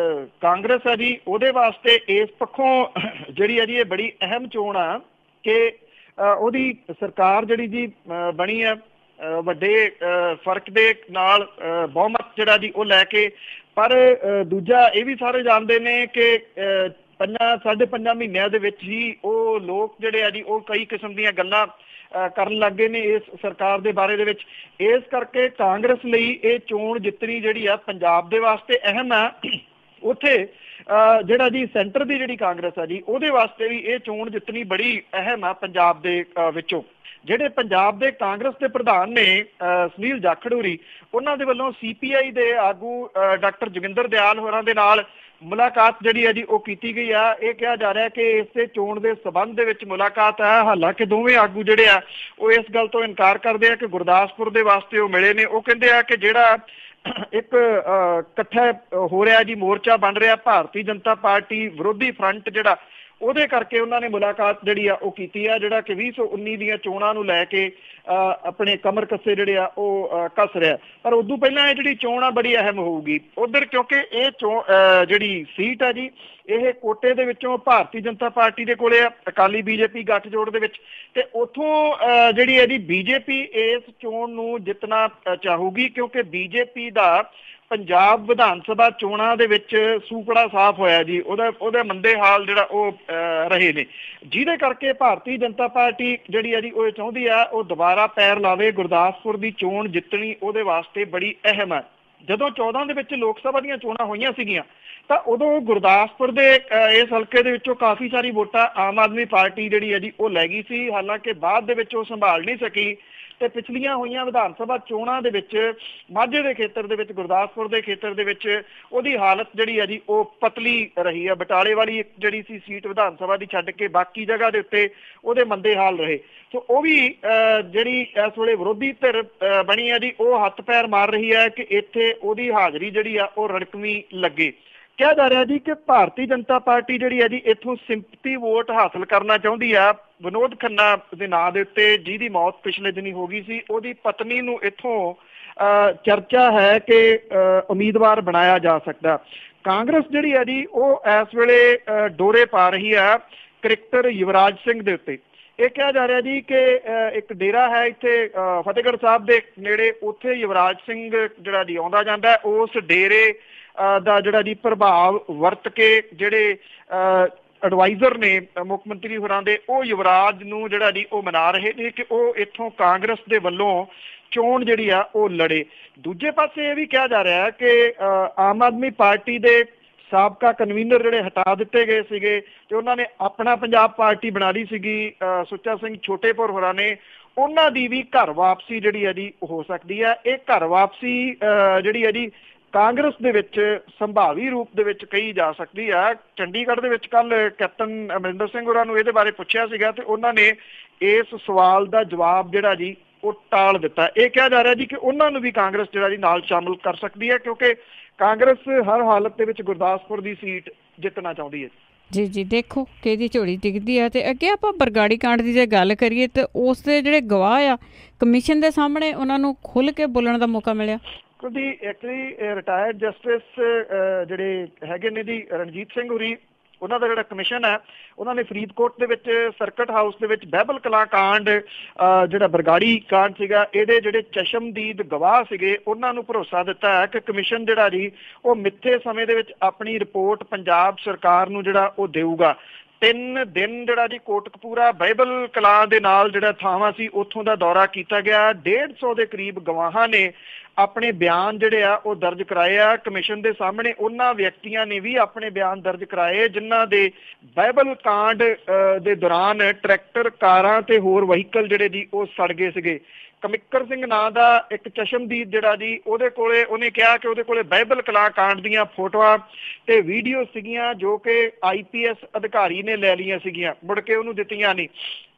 ਕਾਂਗਰਸ ਹੈ ਜੀ ਉਹਦੇ ਵਾਸਤੇ ਇਸ ਪੱਖੋਂ ਜਿਹੜੀ ਹੈ ਜੀ ਇਹ ਬੜੀ ਅਹਿਮ ਚੋਣ ਆ ਕਿ ਉਹਦੀ ਸਰਕਾਰ ਜਿਹੜੀ ਜੀ ਬਣੀ ਹੈ ਵੱਡੇ ਫਰਕ ਦੇ ਨਾਲ ਬਹੁਮਤ ਜਿਹੜਾ ਜੀ ਉਹ ਲੈ ਕੇ। ਪਰ ਦੂਜਾ ਇਹ ਵੀ ਸਾਰੇ ਜਾਣਦੇ ਨੇ ਕਿ 5.5 ਮਹੀਨਿਆਂ ਦੇ ਵਿੱਚ ਹੀ ਉਹ ਲੋਕ ਜਿਹੜੇ ਆ ਜੀ ਉਹ ਕਈ ਕਿਸਮ ਦੀਆਂ ਗੱਲਾਂ ਕਰਨ ਲੱਗ ਗਏ ਨੇ ਇਸ ਸਰਕਾਰ ਦੇ ਬਾਰੇ ਦੇ ਵਿੱਚ। ਇਸ ਕਰਕੇ ਕਾਂਗਰਸ ਲਈ ਇਹ ਚੋਣ ਜਿੱਤਣੀ ਜਿਹੜੀ ਆ ਪੰਜਾਬ ਦੇ ਵਾਸਤੇ ਅਹਿਮ ਆ। ਉੱਥੇ ਜਿਹੜਾ ਜੀ ਸੈਂਟਰ ਦੀ ਜਿਹੜੀ ਕਾਂਗਰਸ ਆ ਜੀ ਉਹਦੇ ਵਾਸਤੇ ਵੀ ਇਹ ਚੋਣ ਜਿੱਤਣੀ ਬੜੀ ਅਹਿਮ ਆ ਪੰਜਾਬ ਦੇ ਵਿੱਚੋਂ। ਜਿਹੜੇ ਪੰਜਾਬ ਦੇ ਕਾਂਗਰਸ ਦੇ ਪ੍ਰਧਾਨ ਨੇ ਸੁਨੀਲ ਜਾਖੜ ਹੋਰੀ, ਉਹਨਾਂ ਦੇ ਵੱਲੋਂ CPI ਦੇ ਆਗੂ ਡਾਕਟਰ ਜੋਗਿੰਦਰ ਦਿਆਲ ਹੋਰਾਂ ਦੇ ਨਾਲ ਮੁਲਾਕਾਤ ਜਿਹੜੀ ਹੈ ਜੀ ਉਹ ਕੀਤੀ ਗਈ ਆ। ਇਹ ਕਿਹਾ ਜਾ ਰਿਹਾ ਕਿ ਇਸੇ ਚੋਣ ਦੇ ਸਬੰਧ ਦੇ ਵਿੱਚ ਮੁਲਾਕਾਤ ਹੈ। ਹਾਲਾਂਕਿ ਦੋਵੇਂ ਆਗੂ ਜਿਹੜੇ ਆ ਉਹ ਇਸ ਗੱਲ ਤੋਂ ਇਨਕਾਰ ਕਰਦੇ ਆ ਕਿ ਗੁਰਦਾਸਪੁਰ ਦੇ ਵਾਸਤੇ ਉਹ ਮਿਲੇ ਨੇ। ਉਹ ਕਹਿੰਦੇ ਆ ਕਿ ਜਿਹੜਾ ਇੱਕ ਇਕੱਠਾ ਹੋ ਰਿਹਾ ਜੀ ਮੋਰਚਾ ਬਣ ਰਿਹਾ ਭਾਰਤੀ ਜਨਤਾ ਪਾਰਟੀ ਵਿਰੋਧੀ ਫਰੰਟ ਜਿਹੜਾ, ਉਹਦੇ ਕਰਕੇ ਉਹਨਾਂ ਨੇ ਮੁਲਾਕਾਤ ਜਿਹੜੀ ਆ ਉਹ ਕੀਤੀ ਆ, ਜਿਹੜਾ ਕਿ 2019 ਦੀਆਂ ਚੋਣਾਂ ਨੂੰ ਲੈ ਕੇ ਆਪਣੇ ਕਮਰ ਕੱਸੇ ਜਿਹੜੇ ਆ ਉਹ ਕੱਸ ਰਿਹਾ। ਪਰ ਉਦੋਂ ਪਹਿਲਾਂ ਇਹ ਜਿਹੜੀ ਚੋਣ ਆ ਬੜੀ ਅਹਿਮ ਹੋਊਗੀ ਉਧਰ, ਕਿਉਂਕਿ ਇਹ ਜਿਹੜੀ ਸੀਟ ਆ ਜੀ ਇਹ ਕੋਟੇ ਦੇ ਵਿੱਚੋਂ ਭਾਰਤੀ ਜਨਤਾ ਪਾਰਟੀ ਦੇ ਕੋਲੇ ਆ, ਅਕਾਲੀ BJP ਗੱਠਜੋੜ ਦੇ ਵਿੱਚ, ਤੇ ਉੱਥੋਂ ਜਿਹੜੀ ਹੈ ਜੀ BJP ਇਸ ਚੋਣ ਨੂੰ ਜਿੱਤਣਾ ਚਾਹੂਗੀ ਕਿਉਂਕਿ BJP ਦਾ ਪੰਜਾਬ ਵਿਧਾਨ ਸਭਾ ਚੋਣਾਂ ਦੇ ਵਿੱਚ ਸੂਪੜਾ ਸਾਫ਼ ਹੋਇਆ ਜੀ, ਉਹਦੇ ਮੰਦੇ ਹਾਲ ਜਿਹੜਾ ਉਹ ਰਹੇ ਨੇ, ਜਿਹਦੇ ਕਰਕੇ ਭਾਰਤੀ ਜਨਤਾ ਪਾਰਟੀ ਜਿਹੜੀ ਹੈ ਜੀ ਉਹ ਚਾਹੁੰਦੀ ਆ ਉਹ ਦੁਬਾਰਾ ਪੈਰ ਲਾਵੇ। ਗੁਰਦਾਸਪੁਰ ਦੀ ਚੋਣ ਜਿੱਤਣੀ ਉਹਦੇ ਵਾਸਤੇ ਬੜੀ ਅਹਿਮ ਹੈ। ਜਦੋਂ 14 ਦੇ ਵਿੱਚ ਲੋਕ ਸਭਾ ਦੀਆਂ ਚੋਣਾਂ ਹੋਈਆਂ ਸੀਗੀਆਂ ਤਾਂ ਉਦੋਂ ਗੁਰਦਾਸਪੁਰ ਦੇ ਇਸ ਹਲਕੇ ਦੇ ਵਿੱਚੋਂ ਕਾਫੀ ਸਾਰੀ ਵੋਟਾਂ ਆਮ ਆਦਮੀ ਪਾਰਟੀ ਜਿਹੜੀ ਹੈ ਜੀ ਉਹ ਲੈ ਗਈ ਸੀ। ਹਾਲਾਂਕਿ ਬਾਅਦ ਦੇ ਵਿੱਚ ਉਹ ਸੰਭਾਲ ਨਹੀਂ ਸਕੀ ਤੇ ਪਿਛਲੀਆਂ ਹੋਈਆਂ ਵਿਧਾਨ ਸਭਾ ਚੋਣਾਂ ਦੇ ਵਿੱਚ ਮਾਝੇ ਦੇ ਖੇਤਰ ਦੇ ਵਿੱਚ, ਗੁਰਦਾਸਪੁਰ ਦੇ ਖੇਤਰ ਦੇ ਵਿੱਚ ਉਹਦੀ ਹਾਲਤ ਜਿਹੜੀ ਹੈ ਜੀ ਉਹ ਪਤਲੀ ਰਹੀ ਹੈ। ਬਟਾਲੇ ਵਾਲੀ ਜਿਹੜੀ ਸੀ ਸੀਟ ਵਿਧਾਨ ਸਭਾ ਦੀ ਛੱਡ ਕੇ ਬਾਕੀ ਜਗ੍ਹਾ ਦੇ ਉੱਤੇ ਉਹਦੇ ਮੰਦੇ ਹਾਲ ਰਹੇ। ਸੋ ਉਹ ਵੀ ਜਿਹੜੀ ਇਸ ਵੇਲੇ ਵਿਰੋਧੀ ਧਿਰ ਬਣੀ ਹੈ ਜੀ ਉਹ ਹੱਥ ਪੈਰ ਮਾਰ ਰਹੀ ਹੈ ਕਿ ਇੱਥੇ ਉਹਦੀ ਹਾਜ਼ਰੀ ਜਿਹੜੀ ਆ ਉਹ ਰੜਕਵੀਂ ਲੱਗੇ। ਕਿਹਾ ਜਾ ਰਿਹਾ ਜੀ ਕਿ ਭਾਰਤੀ ਜਨਤਾ ਪਾਰਟੀ ਜਿਹੜੀ ਹੈ ਜੀ ਇੱਥੋਂ ਸਿੰਪਥੀ ਵੋਟ ਹਾਸਲ ਕਰਨਾ ਚਾਹੁੰਦੀ ਆ ਵਿਨੋਦ ਖੰਨਾ ਦੇ ਨਾਂ ਦੇ ਉੱਤੇ, ਜਿਹਦੀ ਮੌਤ ਪਿਛਲੇ ਦਿਨੀ ਹੋ ਗਈ ਸੀ। ਉਹਦੀ ਪਤਨੀ ਨੂੰ ਇੱਥੋਂ ਚਰਚਾ ਹੈ ਕਿ ਉਮੀਦਵਾਰ ਬਣਾਇਆ ਜਾ ਸਕਦਾ। ਕਾਂਗਰਸ ਜਿਹੜੀ ਹੈ ਜੀ ਉਹ ਇਸ ਵੇਲੇ ਡੋਰੇ ਪਾ ਰਹੀ ਆ ਕ੍ਰਿਕਟਰ ਯੁਵਰਾਜ ਸਿੰਘ ਦੇ ਉੱਤੇ। ਇਹ ਕਿਹਾ ਜਾ ਰਿਹਾ ਜੀ ਕਿ ਇੱਕ ਡੇਰਾ ਹੈ ਇੱਥੇ ਫਤਿਹਗੜ੍ਹ ਸਾਹਿਬ ਦੇ ਨੇੜੇ, ਉੱਥੇ ਯੁਵਰਾਜ ਸਿੰਘ ਜਿਹੜਾ ਜੀ ਆਉਂਦਾ ਜਾਂਦਾ, ਉਸ ਡੇਰੇ ਦਾ ਜਿਹੜਾ ਜੀ ਪ੍ਰਭਾਵ ਵਰਤ ਕੇ ਜਿਹੜੇ ਐਡਵਾਈਜ਼ਰ ਨੇ ਮੁੱਖ ਮੰਤਰੀ ਹੋਰਾਂ ਦੇ, ਉਹ ਯੁਵਰਾਜ ਨੂੰ ਜਿਹੜਾ ਜੀ ਉਹ ਮਨਾ ਰਹੇ ਨੇ ਕਿ ਉਹ ਇੱਥੋਂ ਕਾਂਗਰਸ ਦੇ ਵੱਲੋਂ ਚੋਣ ਜਿਹੜੀ ਆ ਉਹ ਲੜੇ। ਦੂਜੇ ਪਾਸੇ ਇਹ ਵੀ ਕਿਹਾ ਜਾ ਰਿਹਾ ਕਿ ਆਮ ਆਦਮੀ ਪਾਰਟੀ ਦੇ ਸਾਬਕਾ ਕਨਵੀਨਰ ਜਿਹੜੇ ਹਟਾ ਦਿੱਤੇ ਗਏ ਸੀਗੇ ਤੇ ਉਹਨਾਂ ਨੇ ਆਪਣਾ ਪੰਜਾਬ ਪਾਰਟੀ ਬਣਾ ਲਈ ਸੀਗੀ, ਸੁੱਚਾ ਸਿੰਘ ਛੋਟੇਪੁਰ ਹੋਰਾਂ ਨੇ, ਉਹਨਾਂ ਦੀ ਵੀ ਘਰ ਵਾਪਸੀ ਜਿਹੜੀ ਹੈ ਜੀ ਹੋ ਸਕਦੀ ਹੈ। ਇਹ ਘਰ ਵਾਪਸੀ ਜਿਹੜੀ ਹੈ ਜੀ ਕਾਂਗਰਸ ਦੇ ਵਿੱਚ ਸੰਭਾਵੀ ਰੂਪ ਦੇ ਵਿੱਚ ਕਹੀ ਜਾ ਸਕਦੀ ਆ। ਚੰਡੀਗੜ੍ਹ ਦੇ ਵਿੱਚ ਕੱਲ ਕੈਪਟਨ ਅਮਰਿੰਦਰ ਸਿੰਘ ਹੋਰਾਂ ਨੂੰ ਇਹਦੇ ਬਾਰੇ ਪੁੱਛਿਆ ਸੀਗਾ ਤੇ ਉਹਨਾਂ ਨੇ ਇਸ ਸਵਾਲ ਦਾ ਜਵਾਬ ਜਿਹੜਾ ਜੀ ਉਹ ਟਾਲ ਦਿੱਤਾ। ਇਹ ਕਿਹਾ ਜਾ ਰਿਹਾ ਜੀ ਕਿ ਉਹਨਾਂ ਨੂੰ ਵੀ ਕਾਂਗਰਸ ਜਿਹੜਾ ਜੀ ਨਾਲ ਸ਼ਾਮਲ ਕਰ ਸਕਦੀ ਹੈ ਕਿਉਂਕਿ ਕਾਂਗਰਸ ਹਰ ਹਾਲਤ ਦੇ ਵਿੱਚ ਗੁਰਦਾਸਪੁਰ ਦੀ ਸੀਟ ਜਿੱਤਣਾ ਚਾਹੁੰਦੀ ਹੈ। ਜੀ ਜੀ, ਦੇਖੋ ਕਿਹਦੀ ਝੋਲੀ ਟਿਕਦੀ ਆ। ਤੇ ਅੱਗੇ ਆਪਾਂ ਬਰਗਾੜੀ ਕਾਂਡ ਦੀ ਜੇ ਗੱਲ ਕਰੀਏ ਤੇ ਉਸ ਦੇ ਜਿਹੜੇ ਗਵਾਹ ਆ ਕਮਿਸ਼ਨ ਦੇ ਸਾਹਮਣੇ ਉਹਨਾਂ ਨੂੰ ਖੁੱਲ੍ਹ ਕੇ ਬੋਲਣ ਦਾ ਮੌਕਾ ਮਿਲਿਆ। ਕਿਉਂਕਿ ਐਕਚੁਅਲੀ ਰਿਟਾਇਰਡ ਜਸਟਿਸ ਜਿਹੜੇ ਹੈਗੇ ਨੇ ਜੀ ਰਣਜੀਤ ਸਿੰਘ ਹੋਰੀ, ਉਹਨਾਂ ਦਾ ਜਿਹੜਾ ਕਮਿਸ਼ਨ ਹੈ ਉਹਨਾਂ ਨੇ ਫਰੀਦਕੋਟ ਦੇ ਵਿੱਚ ਸਰਕਟ ਹਾਊਸ ਦੇ ਵਿੱਚ ਬਹਿਬਲ ਕਲਾਂ ਕਾਂਡ ਜਿਹੜਾ ਬਰਗਾੜੀ ਕਾਂਡ ਸੀਗਾ, ਇਹਦੇ ਜਿਹੜੇ ਚਸ਼ਮਦੀਦ ਗਵਾਹ ਸੀਗੇ ਉਹਨਾਂ ਨੂੰ ਭਰੋਸਾ ਦਿੱਤਾ ਹੈ ਕਿ ਕਮਿਸ਼ਨ ਜਿਹੜਾ ਜੀ ਉਹ ਮਿੱਥੇ ਸਮੇਂ ਦੇ ਵਿੱਚ ਆਪਣੀ ਰਿਪੋਰਟ ਪੰਜਾਬ ਸਰਕਾਰ ਨੂੰ ਜਿਹੜਾ ਉਹ ਦੇਊਗਾ। 3 ਦਿਨ ਜਿਹੜਾ ਜੀ ਕੋਟਕਪੂਰਾ ਬਹਿਬਲ ਕਲਾਂ ਦੇ ਨਾਲ ਜਿਹੜਾ ਥਾਵਾਂ ਸੀ ਉੱਥੋਂ ਦਾ ਦੌਰਾ ਕੀਤਾ ਗਿਆ। 150 ਦੇ ਕਰੀਬ ਗਵਾਹਾਂ ਨੇ ਆਪਣੇ ਬਿਆਨ ਜਿਹੜੇ ਆ ਉਹ ਦਰਜ ਕਰਾਏ ਆ ਕਮਿਸ਼ਨ ਦੇ ਸਾਹਮਣੇ। ਉਹਨਾਂ ਵਿਅਕਤੀਆਂ ਨੇ ਵੀ ਆਪਣੇ ਬਿਆਨ ਦਰਜ ਕਰਾਏ ਜਿਨ੍ਹਾਂ ਦੇ ਬਹਿਬਲ ਕਾਂਡ ਦੇ ਦੌਰਾਨ ਟਰੈਕਟਰ, ਕਾਰਾਂ ਤੇ ਹੋਰ ਵਹੀਕਲ ਜਿਹੜੇ ਜੀ ਉਹ ਸੜ ਗਏ ਸੀਗੇ। ਕਮਿੱਕਰ ਸਿੰਘ ਨਾਂ ਦਾ ਇੱਕ ਚਸ਼ਮਦੀਦ ਜਿਹੜਾ ਜੀ ਉਹਦੇ ਕੋਲੇ, ਉਹਨੇ ਕਿਹਾ ਕਿ ਉਹਦੇ ਕੋਲੇ ਬਹਿਬਲ ਕਲਾਂ ਕਾਂਡ ਦੀਆਂ ਫੋਟੋਆਂ ਤੇ ਵੀਡੀਓ ਸੀਗੀਆਂ ਜੋ ਕਿ IPS ਅਧਿਕਾਰੀ ਨੇ ਲੈ ਲਈਆਂ ਸੀਗੀਆਂ, ਮੁੜ ਕੇ ਉਹਨੂੰ ਦਿੱਤੀਆਂ ਨਹੀਂ।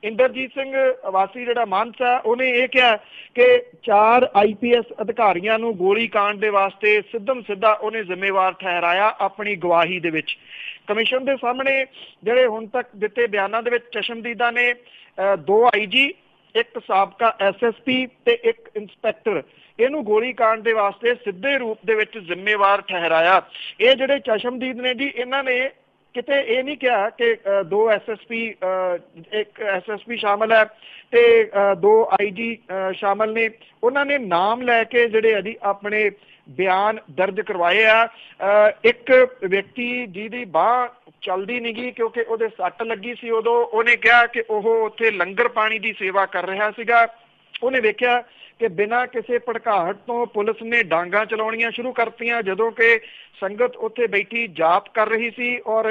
ਇੰਦਰਜੀਤ ਸਿੰਘ ਵਾਸੀ ਜਿਹੜਾ ਮਾਨਸਾ, ਉਹਨੇ ਇਹ ਕਿਹਾ ਕਿ 4 IPS ਅਧਿਕਾਰੀਆਂ ਨੂੰ ਗੋਲੀ ਕਾਂਡ ਦੇ ਵਾਸਤੇ ਸਿੱਧਮ ਸਿੱਧਾ ਉਹਨੇ ਜ਼ਿੰਮੇਵਾਰ ਠਹਿਰਾਇਆ ਆਪਣੀ ਗਵਾਹੀ ਦੇ ਵਿੱਚ। ਕਮਿਸ਼ਨ ਦੇ ਸਾਹਮਣੇ ਜਿਹੜੇ ਹੁਣ ਤੱਕ ਦਿੱਤੇ ਬਿਆਨਾਂ ਦੇ ਵਿੱਚ ਚਸ਼ਮਦੀਦਾਂ ਨੇ 2 IG, ਇੱਕ ਸਾਬਕਾ SSP ਤੇ ਇੱਕ ਇੰਸਪੈਕਟਰ, ਇਹਨੂੰ ਗੋਲੀ ਕਾਂਡ ਦੇ ਵਾਸਤੇ ਸਿੱਧੇ ਰੂਪ ਦੇ ਵਿੱਚ ਜ਼ਿੰਮੇਵਾਰ ਠਹਿਰਾਇਆ। ਇਹ ਜਿਹੜੇ ਚਸ਼ਮਦੀਦ ਨੇ ਜੀ, ਇਹਨਾਂ ਨੇ ਕਿਤੇ ਇਹ ਨਹੀਂ ਕਿਹਾ ਕਿ 2 SSP, ਇੱਕ SSP ਸ਼ਾਮਲ ਹੈ ਤੇ 2 IG ਸ਼ਾਮਲ ਨੇ। ਉਹਨਾਂ ਨੇ ਨਾਮ ਲੈ ਕੇ ਜਿਹੜੇ ਆ ਜੀ ਆਪਣੇ ਬਿਆਨ ਦਰਜ ਕਰਵਾਏ ਆ। ਇੱਕ ਵਿਅਕਤੀ ਜਿਹਦੀ ਬਾਂਹ ਚੱਲਦੀ ਨਹੀਂ ਗਈ ਕਿਉਂਕਿ ਉਹਦੇ ਸੱਟ ਲੱਗੀ ਸੀ, ਉਦੋਂ ਉਹਨੇ ਕਿਹਾ ਕਿ ਉਹ ਉੱਥੇ ਲੰਗਰ ਪਾਣੀ ਦੀ ਸੇਵਾ ਕਰ ਰਿਹਾ ਸੀਗਾ। ਉਹਨੇ ਵੇਖਿਆ ਕਿ ਬਿਨਾਂ ਕਿਸੇ ਭੜਕਾਹਟ ਤੋਂ ਪੁਲਿਸ ਨੇ ਡਾਂਗਾ ਚਲਾਉਣੀਆਂ ਸ਼ੁਰੂ ਕਰਤੀਆਂ ਜਦੋਂ ਕਿ ਸੰਗਤ ਉੱਥੇ ਬੈਠੀ ਜਾਪ ਕਰ ਰਹੀ ਸੀ ਔਰ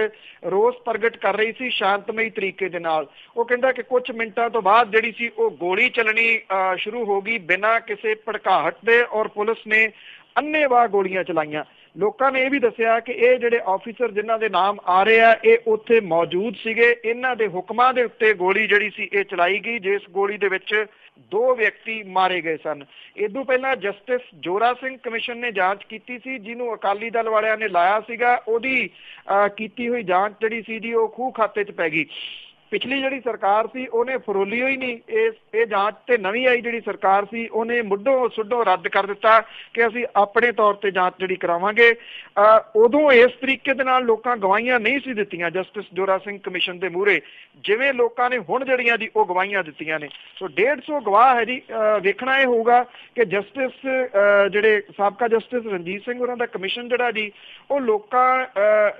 ਰੋਸ ਪ੍ਰਗਟ ਕਰ ਰਹੀ ਸੀ ਸ਼ਾਂਤਮਈ ਤਰੀਕੇ ਦੇ ਨਾਲ। ਉਹ ਕਹਿੰਦਾ ਕਿ ਕੁਝ ਮਿੰਟਾਂ ਤੋਂ ਬਾਅਦ ਜਿਹੜੀ ਸੀ ਉਹ ਗੋਲੀ ਚੱਲਣੀ ਸ਼ੁਰੂ ਹੋ ਗਈ ਬਿਨਾਂ ਕਿਸੇ ਭੜਕਾਹਟ ਦੇ, ਔਰ ਪੁਲਿਸ ਨੇ ਅੰਨ੍ਹੇਵਾਹ ਗੋਲੀਆਂ ਚਲਾਈਆਂ। ਲੋਕਾਂ ਨੇ ਇਹ ਵੀ ਦੱਸਿਆ ਕਿ ਇਹ ਜਿਹੜੇ ਆਫੀਸਰ ਜਿਨ੍ਹਾਂ ਦੇ ਨਾਮ ਆ ਰਹੇ ਆ ਇਹ ਉੱਥੇ ਮੌਜੂਦ ਸੀਗੇ, ਇਹਨਾਂ ਦੇ ਹੁਕਮਾਂ ਦੇ ਉੱਤੇ ਗੋਲੀ ਜਿਹੜੀ ਸੀ ਇਹ ਚਲਾਈ ਗਈ, ਜਿਸ ਗੋਲੀ ਦੇ ਵਿੱਚ 2 ਵਿਅਕਤੀ ਮਾਰੇ ਗਏ ਸਨ। ਇਦੋਂ ਪਹਿਲਾਂ ਜਸਟਿਸ ਜੋਰਾ ਸਿੰਘ ਕਮਿਸ਼ਨ ਨੇ ਜਾਂਚ ਕੀਤੀ ਸੀ ਜਿਹਨੂੰ ਅਕਾਲੀ ਦਲ ਵਾਲਿਆਂ ਨੇ ਲਾਇਆ ਸੀਗਾ। ਉਹਦੀ ਕੀਤੀ ਹੋਈ ਜਾਂਚ ਜਿਹੜੀ ਸੀ ਜੀ ਉਹ ਖੂਹ ਖਾਤੇ 'ਚ ਪੈ ਗਈ। ਪਿਛਲੀ ਜਿਹੜੀ ਸਰਕਾਰ ਸੀ ਉਹਨੇ ਫਰੋਲੀ ਹੋਈ ਨਹੀਂ ਇਹ ਜਾਂਚ, ਤੇ ਨਵੀਂ ਆਈ ਜਿਹੜੀ ਸਰਕਾਰ ਸੀ ਉਹਨੇ ਮੁੱਢੋਂ ਸੁੱਢੋਂ ਰੱਦ ਕਰ ਦਿੱਤਾ ਕਿ ਅਸੀਂ ਆਪਣੇ ਤੌਰ ਤੇ ਜਾਂਚ ਜਿਹੜੀ ਕਰਾਵਾਂਗੇ। ਉਦੋਂ ਇਸ ਤਰੀਕੇ ਦੇ ਨਾਲ ਲੋਕਾਂ ਗਵਾਹੀਆਂ ਨਹੀਂ ਸੀ ਦਿੱਤੀਆਂ ਜਸਟਿਸ ਜੋਰਾ ਸਿੰਘ ਕਮਿਸ਼ਨ ਦੇ ਮੂਹਰੇ ਜਿਵੇਂ ਲੋਕਾਂ ਨੇ ਹੁਣ ਜਿਹੜੀਆਂ ਜੀ ਉਹ ਗਵਾਹੀਆਂ ਦਿੱਤੀਆਂ ਨੇ। ਸੋ 150 ਗਵਾਹ ਹੈ ਜੀ। ਵੇਖਣਾ ਇਹ ਹੋਊਗਾ ਕਿ ਜਸਟਿਸ ਜਿਹੜੇ ਸਾਬਕਾ ਜਸਟਿਸ ਰਣਜੀਤ ਸਿੰਘ ਹੋਰਾਂ ਦਾ ਕਮਿਸ਼ਨ ਜਿਹੜਾ ਜੀ ਉਹ ਲੋਕਾਂ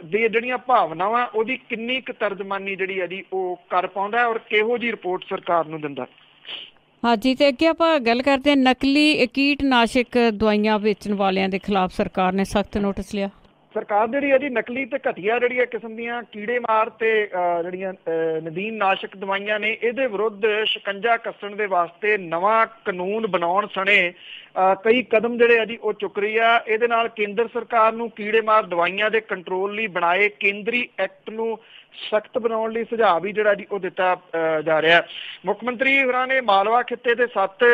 ਦੀਆਂ ਜਿਹੜੀਆਂ ਭਾਵਨਾਵਾਂ ਉਹਦੀ ਕਿੰਨੀ ਕੁ ਤਰਜਮਾਨੀ ਜਿਹੜੀ ਹੈ ਜੀ ਉਹ ਕਰ ਪਾਉਂਦਾ ਔਰ ਕਿਹੋ ਜਿਹੀ ਰਿਪੋਰਟ ਸਰਕਾਰ ਨੂੰ ਦਿੰਦਾ। ਹਾਂਜੀ, ਤੇ ਅੱਗੇ ਆਪਾਂ ਗੱਲ ਕਰਦੇ ਹਾਂ ਨਕਲੀ ਕੀਟਨਾਸ਼ਕ ਦਵਾਈਆਂ ਵੇਚਣ ਵਾਲਿਆਂ ਦੇ ਖਿਲਾਫ ਸਰਕਾਰ ਨੇ ਸਖਤ ਨੋਟਿਸ ਲਿਆ। ਸਰਕਾਰ ਜਿਹੜੀ ਹੈ ਜੀ ਨਕਲੀ ਤੇ ਘਟੀਆ ਜਿਹੜੀਆਂ ਕਿਸਮ ਦੀਆਂ ਕੀੜੇ ਮਾਰ ਤੇ ਜਿਹੜੀਆਂ ਨਦੀਨ ਨਾਸ਼ਕ ਦਵਾਈਆਂ ਨੇ ਇਹਦੇ ਵਿਰੁੱਧ ਸ਼ਿਕੰਜਾ ਕੱਸਣ ਦੇ ਵਾਸਤੇ ਨਵਾਂ ਕਾਨੂੰਨ ਬਣਾਉਣ ਸਣੇ ਕਈ ਕਦਮ ਜਿਹੜੇ ਆ ਜੀ ਉਹ ਚੁੱਕ ਰਹੀ ਆ। ਇਹਦੇ ਨਾਲ ਕੇਂਦਰ ਸਰਕਾਰ ਨੂੰ ਕੀੜੇ ਮਾਰ ਦਵਾਈਆਂ ਦੇ ਕੰਟਰੋਲ ਲਈ ਬਣਾਏ ਕੇਂਦਰੀ ਐਕਟ ਨੂੰ ਸਖਤ ਬਣਾਉਣ ਲਈ ਸੁਝਾਅ ਵੀ ਜਿਹੜਾ ਜੀ ਉਹ ਦਿੱਤਾ ਜਾ ਰਿਹਾ। ਮੁੱਖ ਮੰਤਰੀ ਹੋਰਾਂ ਨੇ ਮਾਲਵਾ ਖਿੱਤੇ ਦੇ 7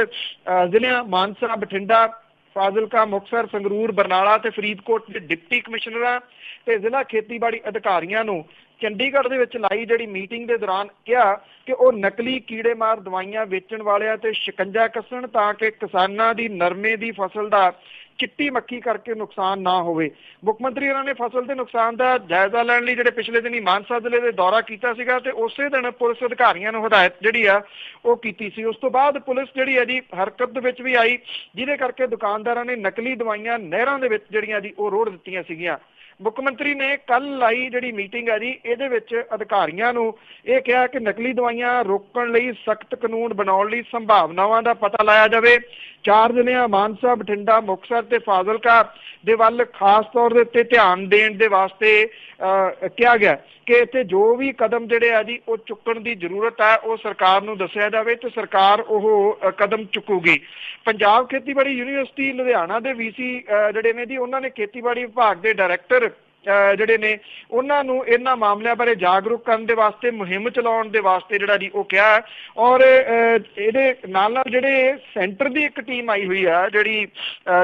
ਜ਼ਿਲ੍ਹਿਆਂ ਮਾਨਸਾ, ਬਠਿੰਡਾ, ਫਾਜ਼ਿਲਕਾ, ਮੁਕਤਸਰ, ਸੰਗਰੂਰ, ਬਰਨਾਲਾ ਤੇ ਫਰੀਦਕੋਟ ਦੇ ਡਿਪਟੀ ਕਮਿਸ਼ਨਰਾਂ ਤੇ ਜ਼ਿਲ੍ਹਾ ਖੇਤੀਬਾੜੀ ਅਧਿਕਾਰੀਆਂ ਨੂੰ ਚੰਡੀਗੜ੍ਹ ਦੇ ਵਿੱਚ ਲਾਈ ਜਿਹੜੀ ਮੀਟਿੰਗ ਦੇ ਦੌਰਾਨ ਕਿਹਾ ਕਿ ਉਹ ਨਕਲੀ ਕੀੜੇ ਮਾਰ ਦਵਾਈਆਂ ਵੇਚਣ ਵਾਲਿਆਂ ਤੇ ਸ਼ਿਕੰਜਾ ਕੱਸਣ ਤਾਂ ਕਿ ਕਿਸਾਨਾਂ ਦੀ ਨਰਮੇ ਦੀ ਫਸਲ ਦਾ ਚਿੱਟੀ ਮੱਖੀ ਕਰਕੇ ਨੁਕਸਾਨ ਨਾ ਹੋਵੇ। ਮੁੱਖ ਮੰਤਰੀ ਉਹਨਾਂ ਨੇ ਫਸਲ ਦੇ ਨੁਕਸਾਨ ਦਾ ਜਾਇਜ਼ਾ ਲੈਣ ਲਈ ਜਿਹੜੇ ਪਿਛਲੇ ਦਿਨੀ ਮਾਨਸਾ ਜ਼ਿਲ੍ਹੇ ਦੇ ਦੌਰਾ ਕੀਤਾ ਸੀਗਾ ਤੇ ਉਸੇ ਦਿਨ ਪੁਲਿਸ ਅਧਿਕਾਰੀਆਂ ਨੂੰ ਹਦਾਇਤ ਜਿਹੜੀ ਆ ਉਹ ਕੀਤੀ ਸੀ। ਉਸ ਤੋਂ ਬਾਅਦ ਪੁਲਿਸ ਜਿਹੜੀ ਹੈ ਜੀ ਹਰਕਤ ਦੇ ਵਿੱਚ ਵੀ ਆਈ ਜਿਹਦੇ ਕਰਕੇ ਦੁਕਾਨਦਾਰਾਂ ਨੇ ਨਕਲੀ ਦਵਾਈਆਂ ਨਹਿਰਾਂ ਦੇ ਵਿੱਚ ਜਿਹੜੀਆਂ ਜੀ ਉਹ ਰੋੜ ਦਿੱਤੀਆਂ ਸੀਗੀਆਂ। ਮੁੱਖ ਮੰਤਰੀ ਨੇ ਕੱਲ ਲਾਈ ਜਿਹੜੀ ਮੀਟਿੰਗ ਹੈ ਜੀ ਇਹਦੇ ਵਿੱਚ ਅਧਿਕਾਰੀਆਂ ਨੂੰ ਇਹ ਕਿਹਾ ਕਿ ਨਕਲੀ ਦਵਾਈਆਂ ਰੋਕਣ ਲਈ ਸਖਤ ਕਾਨੂੰਨ ਬਣਾਉਣ ਲਈ ਸੰਭਾਵਨਾਵਾਂ ਦਾ ਪਤਾ ਲਾਇਆ ਜਾਵੇ। 4 ਜ਼ਿਲ੍ਹਿਆਂ ਮਾਨਸਾ, ਬਠਿੰਡਾ, ਮੁਕਤਸਰ ਤੇ ਫਾਜ਼ਿਲਕਾ ਦੇ ਵੱਲ ਖਾਸ ਤੌਰ ਦੇ ਉੱਤੇ ਧਿਆਨ ਦੇਣ ਦੇ ਵਾਸਤੇ ਕਿਹਾ ਗਿਆ ਕਿ ਇੱਥੇ ਜੋ ਵੀ ਕਦਮ ਜਿਹੜੇ ਆ ਜੀ ਉਹ ਚੁੱਕਣ ਦੀ ਜ਼ਰੂਰਤ ਹੈ ਉਹ ਸਰਕਾਰ ਨੂੰ ਦੱਸਿਆ ਜਾਵੇ ਤੇ ਸਰਕਾਰ ਉਹ ਕਦਮ ਚੁੱਕੂਗੀ। ਪੰਜਾਬ ਖੇਤੀਬਾੜੀ ਯੂਨੀਵਰਸਿਟੀ ਲੁਧਿਆਣਾ ਦੇ VC ਜਿਹੜੇ ਨੇ ਜੀ ਉਹਨਾਂ ਨੇ ਖੇਤੀਬਾੜੀ ਵਿਭਾਗ ਦੇ ਡਾਇਰੈਕਟਰ ਜਿਹੜੇ ਨੇ ਉਹਨਾਂ ਨੂੰ ਇਹਨਾਂ ਮਾਮਲਿਆਂ ਬਾਰੇ ਜਾਗਰੂਕ ਕਰਨ ਦੇ ਵਾਸਤੇ ਮੁਹਿੰਮ ਚਲਾਉਣ ਦੇ ਵਾਸਤੇ ਜਿਹੜਾ ਜੀ ਉਹ ਕਿਹਾ। ਔਰ ਇਹਦੇ ਨਾਲ ਨਾਲ ਜਿਹੜੇ ਸੈਂਟਰ ਦੀ ਇੱਕ ਟੀਮ ਆਈ ਹੋਈ ਆ ਜਿਹੜੀ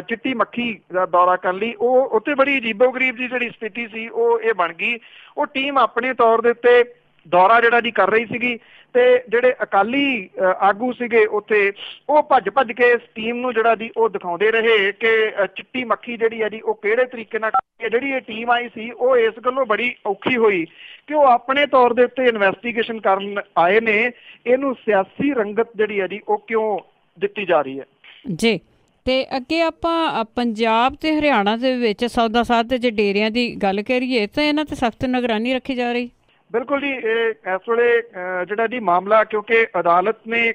ਚਿੱਟੀ ਮੱਖੀ ਦਾ ਦੌਰਾ ਕਰਨ ਲਈ, ਉਹ ਉੱਥੇ ਬੜੀ ਅਜੀਬੋ ਗਰੀਬ ਦੀ ਜਿਹੜੀ ਸਥਿਤੀ ਸੀ ਉਹ ਇਹ ਬਣ ਗਈ। ਉਹ ਟੀਮ ਆਪਣੇ ਤੌਰ ਦੇ ਉੱਤੇ ਦੌਰਾ ਜਿਹੜਾ ਜੀ ਕਰ ਰਹੀ ਸੀਗੀ ਤੇ ਜਿਹੜੇ ਅਕਾਲੀ ਆਗੂ ਸੀਗੇ ਉੱਥੇ ਉਹ ਭੱਜ ਕੇ ਇਸ ਟੀਮ ਨੂੰ ਜਿਹੜਾ ਜੀ ਉਹ ਦਿਖਾਉਂਦੇ ਰਹੇ ਕਿ ਚਿੱਟੀ ਮੱਖੀ ਜਿਹੜੀ ਆ ਜੀ ਉਹ ਕਿਹੜੇ ਤਰੀਕੇ ਨਾਲ ਜਿਹੜੀ ਇਹ ਟੀਮ ਆਈ ਸੀ ਉਹ ਇਸ ਗੱਲੋਂ ਬੜੀ ਔਖੀ ਹੋਈ ਕਿ ਉਹ ਆਪਣੇ ਤੌਰ ਦੇ ਉੱਤੇ ਇਨਵੈਸਟੀਗੇਸ਼ਨ ਕਰਨ ਆਏ ਨੇ, ਇਹਨੂੰ ਸਿਆਸੀ ਰੰਗਤ ਜਿਹੜੀ ਆ ਜੀ ਉਹ ਕਿਉਂ ਦਿੱਤੀ ਜਾ ਰਹੀ ਹੈ ਜੀ। ਤੇ ਅੱਗੇ ਆਪਾਂ ਪੰਜਾਬ ਤੇ ਹਰਿਆਣਾ ਦੇ ਵਿੱਚ ਸੌਦਾ ਸਾਧ ਦੇ ਜੇ ਡੇਰਿਆਂ ਦੀ ਗੱਲ ਕਰੀਏ ਤਾਂ ਇਹਨਾਂ ਤੇ ਸਖਤ ਨਿਗਰਾਨੀ ਰੱਖੀ ਜਾ ਰਹੀ। ਬਿਲਕੁਲ ਜੀ, ਇਹ ਇਸ ਵੇਲੇ ਜਿਹੜਾ ਜੀ ਮਾਮਲਾ, ਕਿਉਂਕਿ ਅਦਾਲਤ ਨੇ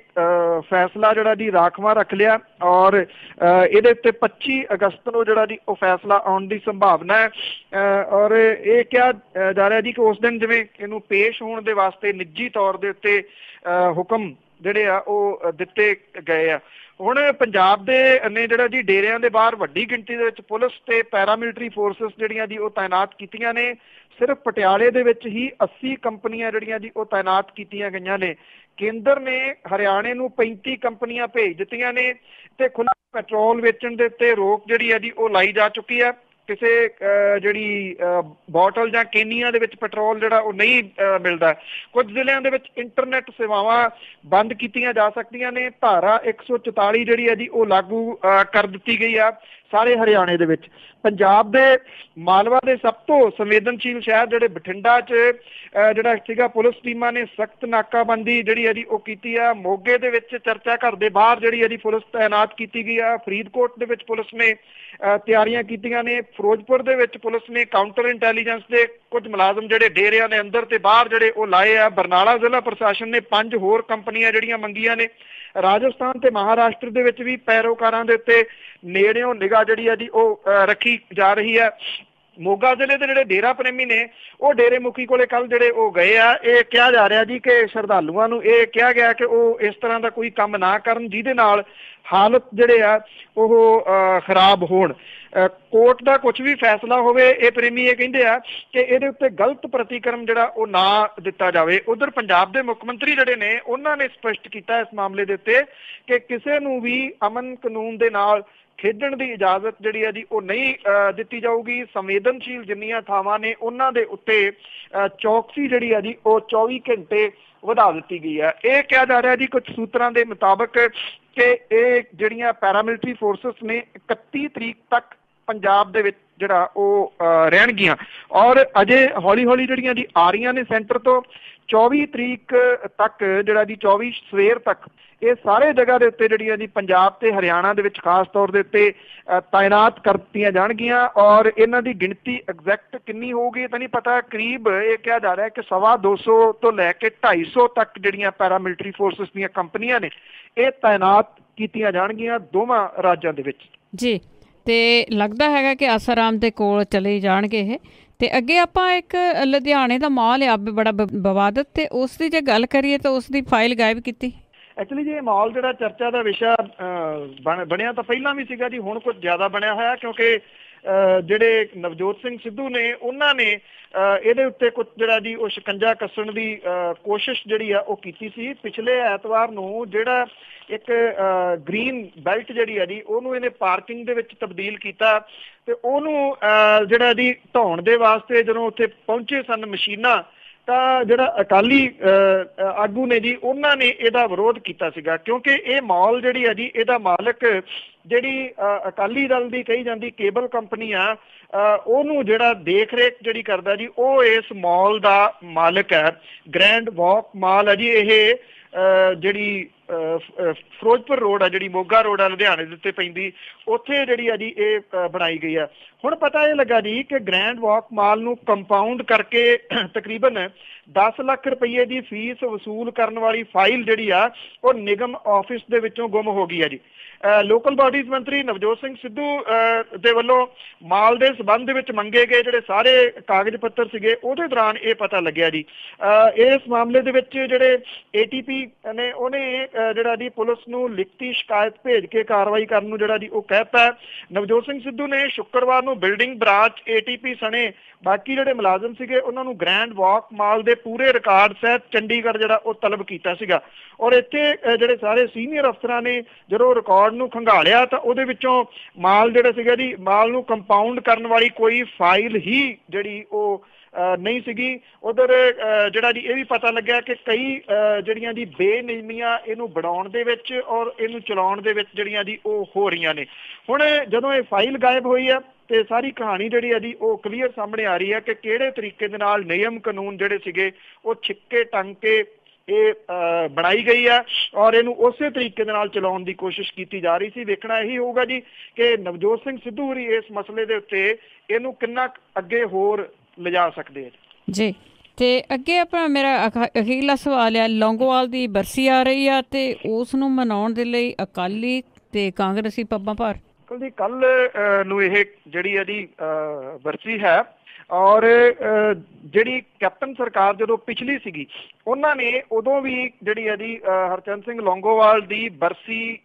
ਫੈਸਲਾ ਜਿਹੜਾ ਜੀ ਰਾਖਵਾਂ ਰੱਖ ਲਿਆ ਔਰ ਇਹਦੇ ਉੱਤੇ 25 ਅਗਸਤ ਨੂੰ ਜਿਹੜਾ ਜੀ ਉਹ ਫੈਸਲਾ ਆਉਣ ਦੀ ਸੰਭਾਵਨਾ ਹੈ। ਔਰ ਇਹ ਕਿਹਾ ਜਾ ਰਿਹਾ ਜੀ ਕਿ ਉਸ ਦਿਨ ਜਿਵੇਂ ਇਹਨੂੰ ਪੇਸ਼ ਹੋਣ ਦੇ ਵਾਸਤੇ ਨਿੱਜੀ ਤੌਰ ਦੇ ਉੱਤੇ ਹੁਕਮ ਜਿਹੜੇ ਆ ਉਹ ਦਿੱਤੇ ਗਏ ਆ। ਹੁਣ ਪੰਜਾਬ ਦੇ ਨੇ ਜਿਹੜਾ ਜੀ ਡੇਰਿਆਂ ਦੇ ਬਾਹਰ ਵੱਡੀ ਗਿਣਤੀ ਦੇ ਵਿੱਚ ਪੁਲਿਸ ਤੇ ਪੈਰਾਮਿਲਟਰੀ ਫੋਰਸਿਸ ਜਿਹੜੀਆਂ ਜੀ ਉਹ ਤਾਇਨਾਤ ਕੀਤੀਆਂ ਨੇ। ਸਿਰਫ ਪਟਿਆਲੇ ਦੇ ਵਿੱਚ ਹੀ 80 ਕੰਪਨੀਆਂ ਜਿਹੜੀਆਂ ਜੀ ਉਹ ਤਾਇਨਾਤ ਕੀਤੀਆਂ ਗਈਆਂ ਨੇ। ਕੇਂਦਰ ਨੇ ਹਰਿਆਣੇ ਨੂੰ 35 ਕੰਪਨੀਆਂ ਭੇਜ ਦਿੱਤੀਆਂ ਨੇ ਤੇ ਖੁੱਲ੍ਹਾ ਪੈਟਰੋਲ ਵੇਚਣ ਦੇ ਉੱਤੇ ਰੋਕ ਜਿਹੜੀ ਆ ਜੀ ਉਹ ਲਾਈ ਜਾ ਚੁੱਕੀ ਆ। ਕਿਸੇ ਜਿਹੜੀ ਬੋਟਲ ਜਾਂ ਕੇਨੀਆਂ ਦੇ ਵਿੱਚ ਪੈਟਰੋਲ ਜਿਹੜਾ ਉਹ ਨਹੀਂ ਮਿਲਦਾ। ਕੁਝ ਜ਼ਿਲ੍ਹਿਆਂ ਦੇ ਵਿੱਚ ਇੰਟਰਨੈਟ ਸੇਵਾਵਾਂ ਬੰਦ ਕੀਤੀਆਂ ਜਾ ਸਕਦੀਆਂ ਨੇ। ਧਾਰਾ 144 ਜਿਹੜੀ ਹੈ ਜੀ ਉਹ ਲਾਗੂ ਕਰ ਦਿੱਤੀ ਗਈ ਆ ਸਾਰੇ ਹਰਿਆਣੇ ਦੇ ਵਿੱਚ। ਪੰਜਾਬ ਦੇ ਮਾਲਵਾ ਦੇ ਸਭ ਤੋਂ ਸੰਵੇਦਨਸ਼ੀਲ ਸ਼ਹਿਰ ਜਿਹੜੇ ਬਠਿੰਡਾ 'ਚ ਜਿਹੜਾ ਸੀਗਾ ਪੁਲਿਸ ਟੀਮਾਂ ਨੇ ਸਖਤ ਨਾਕਾਬੰਦੀ ਜਿਹੜੀ ਹੈ ਜੀ ਉਹ ਕੀਤੀ ਆ। ਮੋਗੇ ਦੇ ਵਿੱਚ ਚਰਚਾ ਘਰ ਦੇ ਬਾਹਰ ਜਿਹੜੀ ਹੈ ਜੀ ਪੁਲਿਸ ਤਾਇਨਾਤ ਕੀਤੀ ਗਈ ਆ। ਫਰੀਦਕੋਟ ਦੇ ਵਿੱਚ ਪੁਲਿਸ ਨੇ ਤਿਆਰੀਆਂ ਕੀਤੀਆਂ ਨੇ। ਫਿਰੋਜ਼ਪੁਰ ਦੇ ਵਿੱਚ ਪੁਲਿਸ ਨੇ ਕਾਊਂਟਰ ਇੰਟੈਲੀਜੈਂਸ ਦੇ ਕੁਝ ਮੁਲਾਜ਼ਮ ਜਿਹੜੇ ਡੇਰਿਆਂ ਦੇ ਅੰਦਰ ਤੇ ਬਾਹਰ ਜਿਹੜੇ ਉਹ ਲਾਏ ਆ। ਬਰਨਾਲਾ ਜ਼ਿਲ੍ਹਾ ਪ੍ਰਸ਼ਾਸਨ ਨੇ 5 ਹੋਰ ਕੰਪਨੀਆਂ ਜਿਹੜੀਆਂ ਮੰਗੀਆਂ ਨੇ। ਰਾਜਸਥਾਨ ਤੇ ਮਹਾਰਾਸ਼ਟਰ ਦੇ ਵਿੱਚ ਵੀ ਪੈਰੋਕਾਰਾਂ ਦੇ ਉੱਤੇ ਨੇੜਿਓਂ ਨਿਗਾਹ ਜਿਹੜੀ ਆ ਜੀ ਉਹ ਰੱਖੀ ਜਾ ਰਹੀ ਹੈ। ਮੋਗਾ ਜ਼ਿਲ੍ਹੇ ਦੇ ਜਿਹੜੇ ਡੇਰਾ ਪ੍ਰੇਮੀ ਨੇ ਉਹ ਡੇਰੇ ਮੁਖੀ ਕੋਲੇ ਕੱਲ ਜਿਹੜੇ ਉਹ ਗਏ ਆ। ਇਹ ਕਿਹਾ ਜਾ ਰਿਹਾ ਜੀ ਕਿ ਸ਼ਰਧਾਲੂਆਂ ਨੂੰ ਇਹ ਕਿਹਾ ਗਿਆ ਕਿ ਉਹ ਇਸ ਤਰ੍ਹਾਂ ਦਾ ਕੋਈ ਕੰਮ ਨਾ ਕਰਨ ਜਿਹਦੇ ਨਾਲ ਹਾਲਤ ਜਿਹੜੇ ਆ ਉਹ ਖਰਾਬ ਹੋਣ। ਕੋਰਟ ਦਾ ਕੁਝ ਵੀ ਫੈਸਲਾ ਹੋਵੇ, ਇਹ ਪ੍ਰੇਮੀ ਇਹ ਕਹਿੰਦੇ ਆ ਕਿ ਇਹਦੇ ਉੱਤੇ ਗਲਤ ਪ੍ਰਤੀਕਰਮ ਜਿਹੜਾ ਉਹ ਨਾ ਦਿੱਤਾ ਜਾਵੇ। ਉਧਰ ਪੰਜਾਬ ਦੇ ਮੁੱਖ ਮੰਤਰੀ ਜਿਹੜੇ ਨੇ ਉਹਨਾਂ ਨੇ ਸਪਸ਼ਟ ਕੀਤਾ ਇਸ ਮਾਮਲੇ ਦੇ ਉੱਤੇ ਕਿ ਕਿਸੇ ਨੂੰ ਵੀ ਅਮਨ ਕਾਨੂੰਨ ਦੇ ਨਾਲ ਖੇਡਣ ਦੀ ਇਜਾਜ਼ਤ ਜਿਹੜੀ ਹੈ ਜੀ ਉਹ ਨਹੀਂ ਦਿੱਤੀ ਜਾਊਗੀ। ਸੰਵੇਦਨਸ਼ੀਲ ਜਿੰਨੀਆਂ ਥਾਵਾਂ ਨੇ ਉਹਨਾਂ ਦੇ ਉੱਤੇ ਚੌਕਸੀ ਜਿਹੜੀ ਹੈ ਜੀ ਉਹ 24 ਘੰਟੇ ਵਧਾ ਦਿੱਤੀ ਗਈ ਹੈ। ਇਹ ਕਿਹਾ ਜਾ ਰਿਹਾ ਜੀ ਕੁਝ ਸੂਤਰਾਂ ਦੇ ਮੁਤਾਬਕ ਕਿ ਇਹ ਜਿਹੜੀਆਂ ਪੈਰਾਮਿਲਟਰੀ ਫੋਰਸਿਸ ਨੇ 31 ਤਰੀਕ ਤੱਕ ਪੰਜਾਬ ਦੇ ਵਿੱਚ ਜਿਹੜਾ ਉਹ ਰਹਿਣਗੀਆਂ ਔਰ ਅਜੇ ਹੌਲੀ ਹੌਲੀ ਜਿਹੜੀਆਂ ਜੀ ਆ ਰਹੀਆਂ ਨੇ ਸੈਂਟਰ ਤੋਂ 24 ਤਰੀਕ ਤੱਕ ਜਿਹੜਾ ਜੀ 24 ਸਵੇਰ ਤੱਕ ਇਹ ਸਾਰੇ ਜਗ੍ਹਾ ਦੇ ਉੱਤੇ ਜਿਹੜੀਆਂ ਜੀ ਪੰਜਾਬ ਤੇ ਹਰਿਆਣਾ ਦੇ ਵਿੱਚ ਖਾਸ ਤੌਰ ਦੇ ਉੱਤੇ ਤਾਇਨਾਤ ਕਰ ਦਿੱਤੀਆਂ ਜਾਣਗੀਆਂ। ਔਰ ਇਹਨਾਂ ਦੀ ਗਿਣਤੀ ਐਗਜ਼ੈਕਟ ਕਿੰਨੀ ਹੋਊਗੀ ਤਾਂ ਨਹੀਂ ਪਤਾ। ਕਰੀਬ ਇਹ ਕਿਹਾ ਜਾ ਰਿਹਾ ਕਿ 250 ਤੋਂ ਲੈ ਕੇ 250 ਤੱਕ ਜਿਹੜੀਆਂ ਪੈਰਾਮਿਲਟਰੀ ਫੋਰਸਿਸ ਦੀਆਂ ਕੰਪਨੀਆਂ ਨੇ ਇਹ ਤਾਇਨਾਤ ਕੀਤੀਆਂ ਜਾਣਗੀਆਂ ਦੋਵਾਂ ਰਾਜਾਂ ਦੇ ਵਿੱਚ ਜੀ। ਤੇ ਲੱਗਦਾ ਹੈਗਾ ਕਿ ਆਸਾਰਾਮ ਦੇ ਕੋਲ ਚਲੇ ਜਾਣਗੇ ਇਹ। ਤੇ ਅੱਗੇ ਆਪਾਂ ਇੱਕ ਲੁਧਿਆਣੇ ਦਾ ਮਾਲ ਆ ਬੜਾ ਵਿਵਾਦਤ, ਤੇ ਉਸ ਦੀ ਜੇ ਗੱਲ ਕਰੀਏ ਤਾਂ ਉਸ ਦੀ ਫਾਈਲ ਗਾਇਬ ਕੀਤੀ। ਐਕਚੁਅਲੀ ਜੀ ਇਹ ਮਾਲ ਜਿਹੜਾ ਚਰਚਾ ਦਾ ਵਿਸ਼ਾ ਬਣਿਆ ਤਾਂ ਪਹਿਲਾਂ ਵੀ ਸੀਗਾ ਜੀ, ਹੁਣ ਕੁਝ ਜ਼ਿਆਦਾ ਬਣਿਆ ਹੋਇਆ ਕਿਉਂਕਿ ਜਿਹੜੇ ਨਵਜੋਤ ਸਿੰਘ ਸਿੱਧੂ ਨੇ ਉਹਨਾਂ ਨੇ ਇਹਦੇ ਉੱਤੇ ਕੁਝ ਜਿਹੜਾ ਜੀ ਉਹ ਸ਼ਿਕੰਜਾ ਕੱਸਣ ਦੀ ਕੋਸ਼ਿਸ਼ ਜਿਹੜੀ ਆ ਉਹ ਕੀਤੀ ਸੀ। ਪਿਛਲੇ ਐਤਵਾਰ ਨੂੰ ਜਿਹੜਾ ਇੱਕ ਗ੍ਰੀਨ ਬੈਲਟ ਜਿਹੜੀ ਆ ਜੀ ਉਹਨੂੰ ਇਹਨੇ ਪਾਰਕਿੰਗ ਦੇ ਵਿੱਚ ਤਬਦੀਲ ਕੀਤਾ ਤੇ ਉਹਨੂੰ ਜਿਹੜਾ ਜੀ ਢਾਉਣ ਦੇ ਵਾਸਤੇ ਜਦੋਂ ਉੱਥੇ ਪਹੁੰਚੇ ਸਨ ਮਸ਼ੀਨਾਂ ਤਾਂ ਜਿਹੜਾ ਅਕਾਲੀ ਆਗੂ ਨੇ ਜੀ ਉਹਨਾਂ ਨੇ ਇਹਦਾ ਵਿਰੋਧ ਕੀਤਾ ਸੀਗਾ ਕਿਉਂਕਿ ਇਹ ਮਾਲ ਜਿਹੜੀ ਆ ਜੀ ਇਹਦਾ ਮਾਲਕ ਜਿਹੜੀ ਅਕਾਲੀ ਦਲ ਦੀ ਕਹੀ ਜਾਂਦੀ ਕੇਬਲ ਕੰਪਨੀ ਆ ਉਹਨੂੰ ਜਿਹੜਾ ਦੇਖ ਰੇਖ ਜਿਹੜੀ ਕਰਦਾ ਜੀ ਉਹ ਇਸ ਮਾਲ ਦਾ ਮਾਲਕ ਹੈ। ਗ੍ਰੈਂਡ ਵਾਕ ਮਾਲ ਆ ਜੀ ਇਹ ਜਿਹੜੀ ਫਿਰੋਜ਼ਪੁਰ ਰੋਡ ਆ ਜਿਹੜੀ ਮੋਗਾ ਰੋਡ ਆ ਲੁਧਿਆਣੇ ਦੇ ਉੱਤੇ ਪੈਂਦੀ ਉੱਥੇ ਜਿਹੜੀ ਆ ਜੀ ਇਹ ਬਣਾਈ ਗਈ ਆ। ਹੁਣ ਪਤਾ ਇਹ ਲੱਗਾ ਜੀ ਕਿ ਗ੍ਰੈਂਡ ਵਾਕ ਮਾਲ ਨੂੰ ਕੰਪਾਊਂਡ ਕਰਕੇ ਤਕਰੀਬਨ 10 ਲੱਖ ਰੁਪਏ ਦੀ ਫੀਸ ਵਸੂਲ ਕਰਨ ਵਾਲੀ ਫਾਈਲ ਜਿਹੜੀ ਆ ਉਹ ਨਿਗਮ ਆਫਿਸ ਦੇ ਵਿੱਚੋਂ ਗੁੰਮ ਹੋ ਗਈ ਆ ਜੀ। ਲੋਕਲ ਬਾਡੀਜ਼ ਮੰਤਰੀ ਨਵਜੋਤ ਸਿੰਘ ਸਿੱਧੂ ਦੇ ਵੱਲੋਂ ਮਾਲ ਦੇ ਸਬੰਧ ਵਿੱਚ ਮੰਗੇ ਗਏ ਜਿਹੜੇ ਸਾਰੇ ਕਾਗਜ਼ ਪੱਤਰ ਸੀਗੇ ਉਹਦੇ ਦੌਰਾਨ ਇਹ ਪਤਾ ਲੱਗਿਆ ਜੀ। ਇਸ ਮਾਮਲੇ ਦੇ ਵਿੱਚ ਜਿਹੜੇ ATP ਨੇ ਉਹਨੇ ਇਹ ਜਿਹੜਾ ਜੀ ਪੁਲਿਸ ਨੂੰ ਲਿਖਤੀ ਸ਼ਿਕਾਇਤ ਭੇਜ ਕੇ ਕਾਰਵਾਈ ਕਰਨ ਨੂੰ ਜਿਹੜਾ ਜੀ ਉਹ ਕਹਿਤਾ। ਨਵਜੋਤ ਸਿੰਘ ਸਿੱਧੂ ਨੇ ਸ਼ੁੱਕਰਵਾਰ ਨੂੰ ਬਿਲਡਿੰਗ ਬ੍ਰਾਂਚ ATP ਸਣੇ ਬਾਕੀ ਜਿਹੜੇ ਮੁਲਾਜ਼ਮ ਸੀਗੇ ਉਹਨਾਂ ਨੂੰ ਗ੍ਰੈਂਡ ਵਾਕ ਮਾਲ ਦੇ ਪੂਰੇ ਰਿਕਾਰਡ ਸਹਿਤ ਚੰਡੀਗੜ੍ਹ ਜਿਹੜਾ ਉਹ ਤਲਬ ਕੀਤਾ ਸੀਗਾ। ਔਰ ਇੱਥੇ ਜਿਹੜੇ ਸਾਰੇ ਸੀਨੀਅਰ ਅਫਸਰਾਂ ਨੇ ਜਦੋਂ ਰਿਕਾਰਡ ਨੂੰ ਖੰਗਾਲਿਆ ਤਾਂ ਉਹਦੇ ਵਿੱਚੋਂ ਮਾਲ ਜਿਹੜਾ ਸੀਗਾ ਜੀ ਮਾਲ ਨੂੰ ਕੰਪਾਊਂਡ ਕਰਨ ਵਾਲੀ ਕੋਈ ਫਾਈਲ ਹੀ ਜਿਹੜੀ ਉਹ ਨਹੀਂ ਸੀਗੀ। ਉਧਰ ਜਿਹੜਾ ਜੀ ਇਹ ਵੀ ਪਤਾ ਲੱਗਿਆ ਕਿ ਕਈ ਜਿਹੜੀਆਂ ਜੀ ਬੇਨਿਯਮੀਆਂ ਇਹਨੂੰ ਬਣਾਉਣ ਦੇ ਵਿੱਚ ਔਰ ਇਹਨੂੰ ਚਲਾਉਣ ਦੇ ਵਿੱਚ ਜਿਹੜੀਆਂ ਜੀ ਉਹ ਹੋ ਰਹੀਆਂ ਨੇ। ਹੁਣ ਜਦੋਂ ਇਹ ਫਾਈਲ ਗਾਇਬ ਹੋਈ ਆ ਤੇ ਸਾਰੀ ਕਹਾਣੀ ਜਿਹੜੀ ਹੈ ਜੀ ਉਹ ਕਲੀਅਰ ਸਾਹਮਣੇ ਆ ਰਹੀ ਹੈ ਕਿ ਕਿਹੜੇ ਤਰੀਕੇ ਦੇ ਨਾਲ ਨਿਯਮ ਕਾਨੂੰਨ ਜਿਹੜੇ ਸੀਗੇ ਉਹ ਛਿੱਕੇ ਟੰਗ ਕੇ ਇਹ ਬਣਾਈ ਗਈ ਹੈ ਔਰ ਇਹਨੂੰ ਉਸੇ ਤਰੀਕੇ ਦੇ ਨਾਲ ਚਲਾਉਣ ਦੀ ਕੋਸ਼ਿਸ਼ ਕੀਤੀ ਜਾ ਰਹੀ ਸੀ। ਵੇਖਣਾ ਇਹੀ ਹੋਊਗਾ ਜੀ ਕਿ ਨਵਜੋਤ ਸਿੰਘ ਸਿੱਧੂ ਹੋਰੀ ਇਸ ਮਸਲੇ ਦੇ ਉੱਤੇ ਇਹਨੂੰ ਕਿੰਨਾ ਅੱਗੇ ਹੋਰ ਲਿਜਾ ਸਕਦੇ ਆ ਜੀ। ਤੇ ਅੱਗੇ ਆਪਣਾ ਮੇਰਾ ਅਖੀਰਲਾ ਸਵਾਲ ਹੈ, ਲੌਂਗੋਵਾਲ ਦੀ ਬਰਸੀ ਆ ਰਹੀ ਆ ਤੇ ਉਸ ਨੂੰ ਮਨਾਉਣ ਦੇ ਲਈ ਅਕਾਲੀ ਤੇ ਕਾਂਗਰਸੀ ਪੱਬਾਂ ਭਾਰ। ਜੀ ਕੱਲ ਨੂੰ ਇਹ ਜਿਹੜੀ ਇਹਦੀ ਬਰਸੀ ਹੈ ਔਰ ਜਿਹੜੀ ਕੈਪਟਨ ਸਰਕਾਰ ਜਦੋਂ ਪਿਛਲੀ ਸੀਗੀ ਉਹਨਾਂ ਨੇ ਉਦੋਂ ਵੀ ਜਿਹੜੀ ਇਹਦੀ ਹਰਚੰਦ ਸਿੰਘ ਲੌਂਗੋਵਾਲ ਦੀ ਬਰਸੀ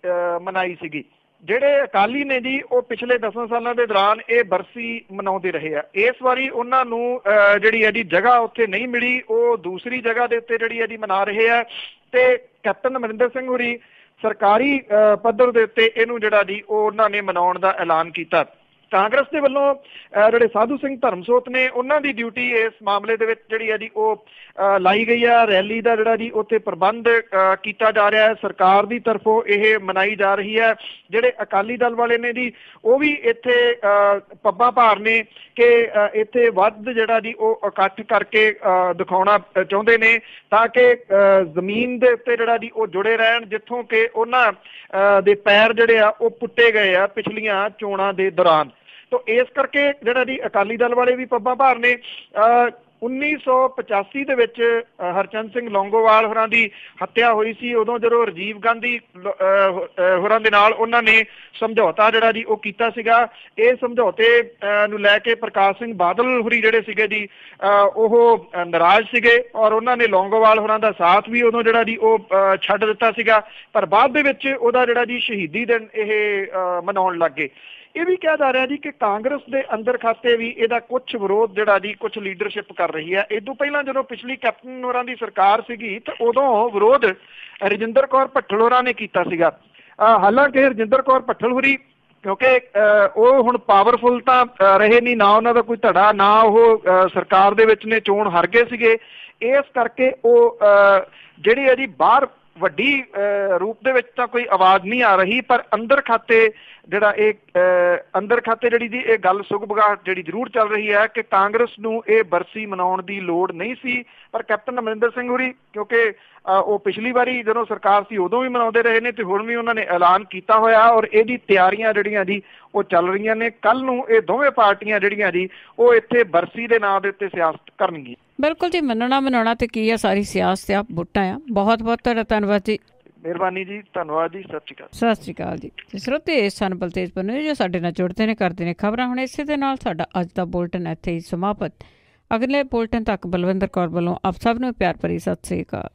ਮਨਾਈ ਸੀਗੀ। ਜਿਹੜੇ ਅਕਾਲੀ ਨੇ ਜੀ ਉਹ ਪਿਛਲੇ 10 ਸਾਲਾਂ ਦੇ ਦੌਰਾਨ ਇਹ ਬਰਸੀ ਮਨਾਉਂਦੇ ਰਹੇ ਆ। ਇਸ ਵਾਰੀ ਉਹਨਾਂ ਨੂੰ ਜਿਹੜੀ ਇਹਦੀ ਜਗ੍ਹਾ ਉੱਥੇ ਨਹੀਂ ਮਿਲੀ, ਉਹ ਦੂਸਰੀ ਜਗ੍ਹਾ ਦੇ ਉੱਤੇ ਜਿਹੜੀ ਇਹਦੀ ਮਨਾ ਰਹੇ ਆ ਤੇ ਕੈਪਟਨ ਅਮਰਿੰਦਰ ਸਿੰਘ ਹੋਰੀ ਸਰਕਾਰੀ ਪੱਧਰ ਦੇ ਉੱਤੇ ਇਹਨੂੰ ਜਿਹੜਾ ਜੀ ਉਹ ਉਹਨਾਂ ਨੇ ਮਨਾਉਣ ਦਾ ਐਲਾਨ ਕੀਤਾ। ਕਾਂਗਰਸ ਦੇ ਵੱਲੋਂ ਜਿਹੜੇ ਸਾਧੂ ਸਿੰਘ ਧਰਮਸੋਤ ਨੇ ਉਹਨਾਂ ਦੀ ਡਿਊਟੀ ਇਸ ਮਾਮਲੇ ਦੇ ਵਿੱਚ ਜਿਹੜੀ ਹੈ ਜੀ ਉਹ ਲਾਈ ਗਈ ਆ। ਰੈਲੀ ਦਾ ਜਿਹੜਾ ਜੀ ਉੱਥੇ ਪ੍ਰਬੰਧ ਕੀਤਾ ਜਾ ਰਿਹਾ ਹੈ, ਸਰਕਾਰ ਦੀ ਤਰਫੋਂ ਇਹ ਮਨਾਈ ਜਾ ਰਹੀ ਹੈ। ਜਿਹੜੇ ਅਕਾਲੀ ਦਲ ਵਾਲੇ ਨੇ ਜੀ ਉਹ ਵੀ ਇੱਥੇ ਪੱਬਾਂ ਭਾਰ ਨੇ ਕਿ ਇੱਥੇ ਵੱਧ ਜਿਹੜਾ ਜੀ ਉਹ ਇਕੱਠ ਕਰਕੇ ਦਿਖਾਉਣਾ ਚਾਹੁੰਦੇ ਨੇ ਤਾਂ ਕਿ ਜ਼ਮੀਨ ਦੇ ਉੱਤੇ ਜਿਹੜਾ ਜੀ ਉਹ ਜੁੜੇ ਰਹਿਣ ਜਿੱਥੋਂ ਕਿ ਉਹਨਾਂ ਦੇ ਪੈਰ ਜਿਹੜੇ ਆ ਉਹ ਪੁੱਟੇ ਗਏ ਆ ਪਿਛਲੀਆਂ ਚੋਣਾਂ ਦੇ ਦੌਰਾਨ। ਤੋ ਇਸ ਕਰਕੇ ਜਿਹੜਾ ਜੀ ਅਕਾਲੀ ਦਲ ਵਾਲੇ ਵੀ ਪੱਬਾਂ ਭਾਰ ਨੇ। 1985 ਦੇ ਵਿੱਚ ਹਰਚੰਦ ਸਿੰਘ ਲੌਂਗੋਵਾਲ ਹੋਰਾਂ ਦੀ ਹੱਤਿਆ ਹੋਈ ਸੀ, ਉਦੋਂ ਜਦੋਂ ਰਾਜੀਵ ਗਾਂਧੀ ਹੋਰਾਂ ਦੇ ਨਾਲ ਉਹਨਾਂ ਨੇ ਸਮਝੌਤਾ ਜਿਹੜਾ ਜੀ ਉਹ ਕੀਤਾ ਸੀਗਾ। ਇਹ ਸਮਝੌਤੇ ਨੂੰ ਲੈ ਕੇ ਪ੍ਰਕਾਸ਼ ਸਿੰਘ ਬਾਦਲ ਹੋਰੀ ਜਿਹੜੇ ਸੀਗੇ ਜੀ ਉਹ ਨਾਰਾਜ਼ ਸੀਗੇ ਔਰ ਉਹਨਾਂ ਨੇ ਲੌਂਗੋਵਾਲ ਹੋਰਾਂ ਦਾ ਸਾਥ ਵੀ ਉਦੋਂ ਜਿਹੜਾ ਜੀ ਉਹ ਛੱਡ ਦਿੱਤਾ ਸੀਗਾ। ਪਰ ਬਾਅਦ ਦੇ ਵਿੱਚ ਉਹਦਾ ਜਿਹੜਾ ਜੀ ਸ਼ਹੀਦੀ ਦਿਨ ਇਹ ਮਨਾਉਣ ਲੱਗ ਗਏ। ਇਹ ਵੀ ਕਿਹਾ ਜਾ ਰਿਹਾ ਜੀ ਕਿ ਕਾਂਗਰਸ ਦੇ ਅੰਦਰ ਖਾਤੇ ਵੀ ਇਹਦਾ ਕੁਝ ਵਿਰੋਧ ਜਿਹੜਾ ਜੀ ਕੁਝ ਲੀਡਰਸ਼ਿਪ ਕਰ ਰਹੀ ਹੈ। ਇਹ ਤੋਂ ਪਹਿਲਾਂ ਜਦੋਂ ਪਿਛਲੀ ਕੈਪਟਨ ਹੋਰਾਂ ਦੀ ਸਰਕਾਰ ਸੀਗੀ ਤਾਂ ਉਦੋਂ ਵਿਰੋਧ ਰਜਿੰਦਰ ਕੌਰ ਭੱਠਲ ਹੋਰਾਂ ਨੇ ਕੀਤਾ ਸੀਗਾ। ਹਾਲਾਂਕਿ ਰਜਿੰਦਰ ਕੌਰ ਭੱਠਲ ਹੋਰੀ ਕਿਉਂਕਿ ਉਹ ਹੁਣ ਪਾਵਰਫੁਲ ਤਾਂ ਰਹੇ ਨਹੀਂ, ਨਾ ਉਹਨਾਂ ਦਾ ਕੋਈ ਧੜਾ, ਨਾ ਉਹ ਸਰਕਾਰ ਦੇ ਵਿੱਚ ਨੇ ਚੋਣ ਹਾਰ ਗਏ ਸੀਗੇ। ਇਸ ਕਰਕੇ ਉਹ ਜਿਹੜੀ ਹੈ ਜੀ ਬਾਹਰ ਵੱਡੀ ਰੂਪ ਦੇ ਵਿੱਚ ਤਾਂ ਕੋਈ ਆਵਾਜ਼ ਨਹੀਂ ਆ ਰਹੀ, ਪਰ ਅੰਦਰ ਖਾਤੇ ਜਿਹੜਾ ਇਹ ਅੰਦਰ ਖਾਤੇ ਜਿਹੜੀ ਜੀ ਇਹ ਗੱਲ ਸੁਗਬਗਾਹਟ ਜਿਹੜੀ ਜ਼ਰੂਰ ਚੱਲ ਰਹੀ ਹੈ ਕਿ ਕਾਂਗਰਸ ਨੂੰ ਇਹ ਬਰਸੀ ਮਨਾਉਣ ਦੀ ਲੋੜ ਨਹੀਂ ਸੀ। ਪਰ ਕੈਪਟਨ ਅਮਰਿੰਦਰ ਸਿੰਘ ਹੋਰੀ ਕਿਉਂਕਿ ਉਹ ਪਿਛਲੀ ਵਾਰੀ ਜਦੋਂ ਸਰਕਾਰ ਸੀ ਉਦੋਂ ਵੀ ਮਨਾਉਂਦੇ ਰਹੇ ਨੇ ਤੇ ਹੁਣ ਵੀ ਉਹਨਾਂ ਨੇ ਐਲਾਨ ਕੀਤਾ ਹੋਇਆ ਔਰ ਇਹਦੀ ਤਿਆਰੀਆਂ ਜਿਹੜੀਆਂ ਜੀ ਉਹ ਚੱਲ ਰਹੀਆਂ ਨੇ। ਕੱਲ ਨੂੰ ਇਹ ਦੋਵੇਂ ਪਾਰਟੀਆਂ ਜਿਹੜੀਆਂ ਜੀ ਉਹ ਇੱਥੇ ਬਰਸੀ ਦੇ ਨਾਂ ਦੇ ਉੱਤੇ ਸਿਆਸਤ ਕਰਨਗੀਆਂ। ਬਿਲਕੁਲ ਜੀ, ਮੰਨਣਾ ਮਨਾਉਣਾ ਤੇ ਕੀ ਆ, ਸਾਰੀ ਸਿਆਸਤ ਆ, ਵੋਟਾਂ ਆ। ਬਹੁਤ ਬਹੁਤ ਤੁਹਾਡਾ ਧੰਨਵਾਦ ਜੀ। ਮਿਹਰਬਾਨੀ ਜੀ, ਧੰਨਵਾਦ ਜੀ, ਸਤਿ ਸ਼੍ਰੀ ਅਕਾਲ। ਸਤਿ ਸ਼੍ਰੀ ਅਕਾਲ ਜੀ। ਸਰੋਤੇ ਸਨ ਬਲਤੇਜ ਪੰਨੂ ਜੋ ਸਾਡੇ ਨਾਲ ਜੁੜਦੇ ਨੇ, ਕਰਦੇ ਨੇ ਖਬਰਾਂ। ਹੁਣ ਇਸੇ ਦੇ ਨਾਲ ਸਾਡਾ ਅੱਜ ਦਾ ਬੁਲਟਨ ਇੱਥੇ ਹੀ ਸਮਾਪਤ। ਅਗਲੇ ਬੁਲਟਨ ਤੱਕ ਬਲਵਿੰਦਰ ਕੌਰ ਵੱਲੋਂ ਆਪ ਸਭ ਨੂੰ ਪਿਆਰ ਭਰੀ ਸਤਿ ਸ਼੍ਰੀ ਅਕਾਲ।